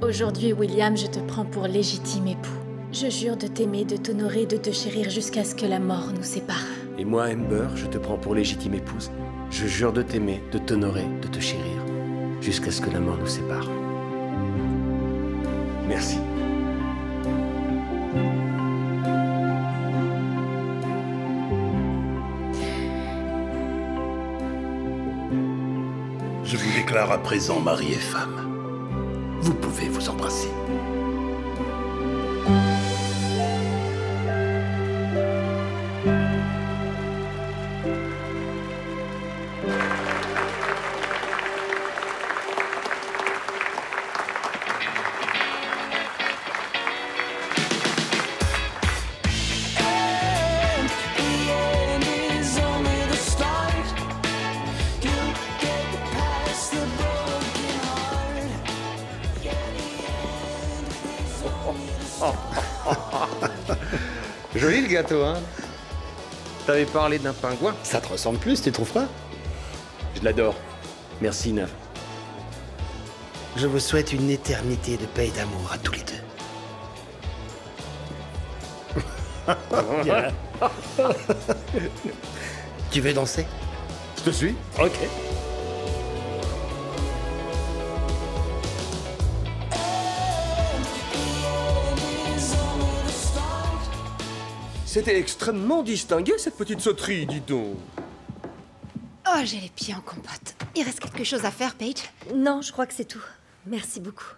Aujourd'hui, William, je te prends pour légitime époux. Je jure de t'aimer, de t'honorer, de te chérir jusqu'à ce que la mort nous sépare. Et moi, Amber, je te prends pour légitime épouse. Je jure de t'aimer, de t'honorer, de te chérir, jusqu'à ce que la mort nous sépare. Merci. Je vous déclare à présent mari et femme. Vous pouvez vous embrasser. Joli le gâteau, hein? T'avais parlé d'un pingouin? Ça te ressemble plus, tu trouves pas? Je l'adore. Merci, Nav. Je vous souhaite une éternité de paix et d'amour à tous les deux. Tu veux danser? Je te suis. Ok. C'était extrêmement distingué, cette petite sauterie, dis donc. Oh, j'ai les pieds en compote. Il reste quelque chose à faire, Paige? Non, je crois que c'est tout. Merci beaucoup.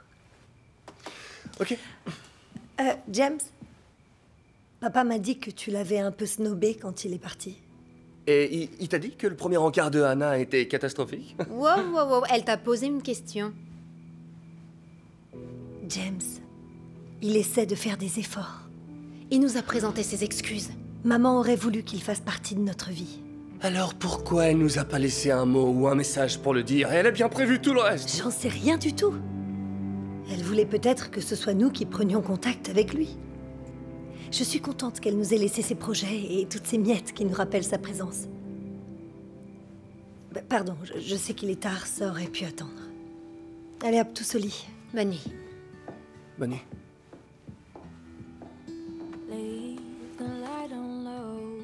Ok. James, papa m'a dit que tu l'avais un peu snobé quand il est parti. Et il t'a dit que le premier encart de Hannah était catastrophique? Wow, elle t'a posé une question. James, il essaie de faire des efforts. Il nous a présenté ses excuses. Maman aurait voulu qu'il fasse partie de notre vie. Alors pourquoi elle nous a pas laissé un mot ou un message pour le dire? Elle a bien prévu tout le reste. J'en sais rien du tout. Elle voulait peut-être que ce soit nous qui prenions contact avec lui. Je suis contente qu'elle nous ait laissé ses projets et toutes ces miettes qui nous rappellent sa présence. Pardon, je sais qu'il est tard, ça aurait pu attendre. Allez hop, tous au lit. Bonne nuit. Bonne nuit. Leave the light on low.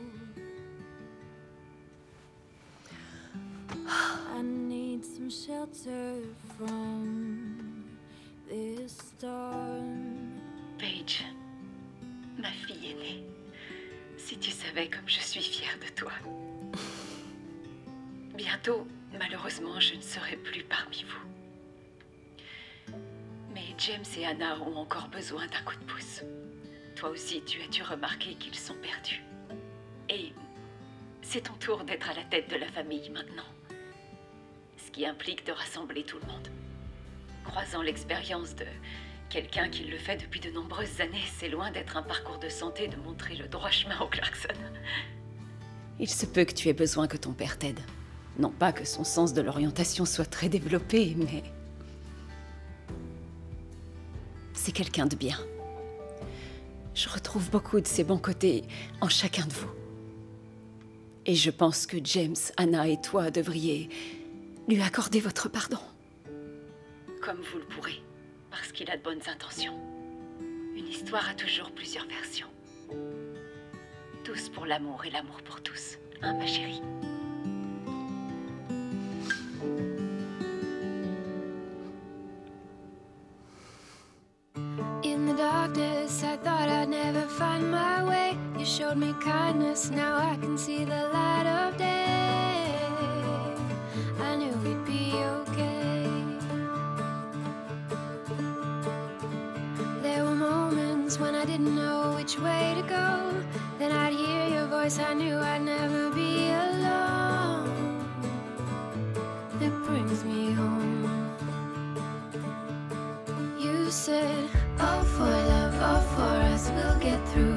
I need some shelter from this storm. Paige, ma fille aînée, si tu savais comme je suis fière de toi. Bientôt, malheureusement, je ne serai plus parmi vous. Mais James et Anna ont encore besoin d'un coup de pouce. Toi aussi, tu as dû remarquer qu'ils sont perdus. Et c'est ton tour d'être à la tête de la famille maintenant. Ce qui implique de rassembler tout le monde. Croisant l'expérience de quelqu'un qui le fait depuis de nombreuses années, c'est loin d'être un parcours de santé de montrer le droit chemin aux Clarkson. Il se peut que tu aies besoin que ton père t'aide. Non pas que son sens de l'orientation soit très développé, mais... c'est quelqu'un de bien. Je retrouve beaucoup de ses bons côtés en chacun de vous. Et je pense que James, Anna et toi devriez lui accorder votre pardon. Comme vous le pourrez, parce qu'il a de bonnes intentions. Une histoire a toujours plusieurs versions. Tous pour l'amour et l'amour pour tous. Hein, ma chérie? In the darkness, I thought I'd never find my way. You showed me kindness, now I can see the light of day. I knew we'd be okay. There were moments when I didn't know which way to go. Then I'd hear your voice, I knew I'd never be alone. It brings me home. You said, all for love, all for us, we'll get through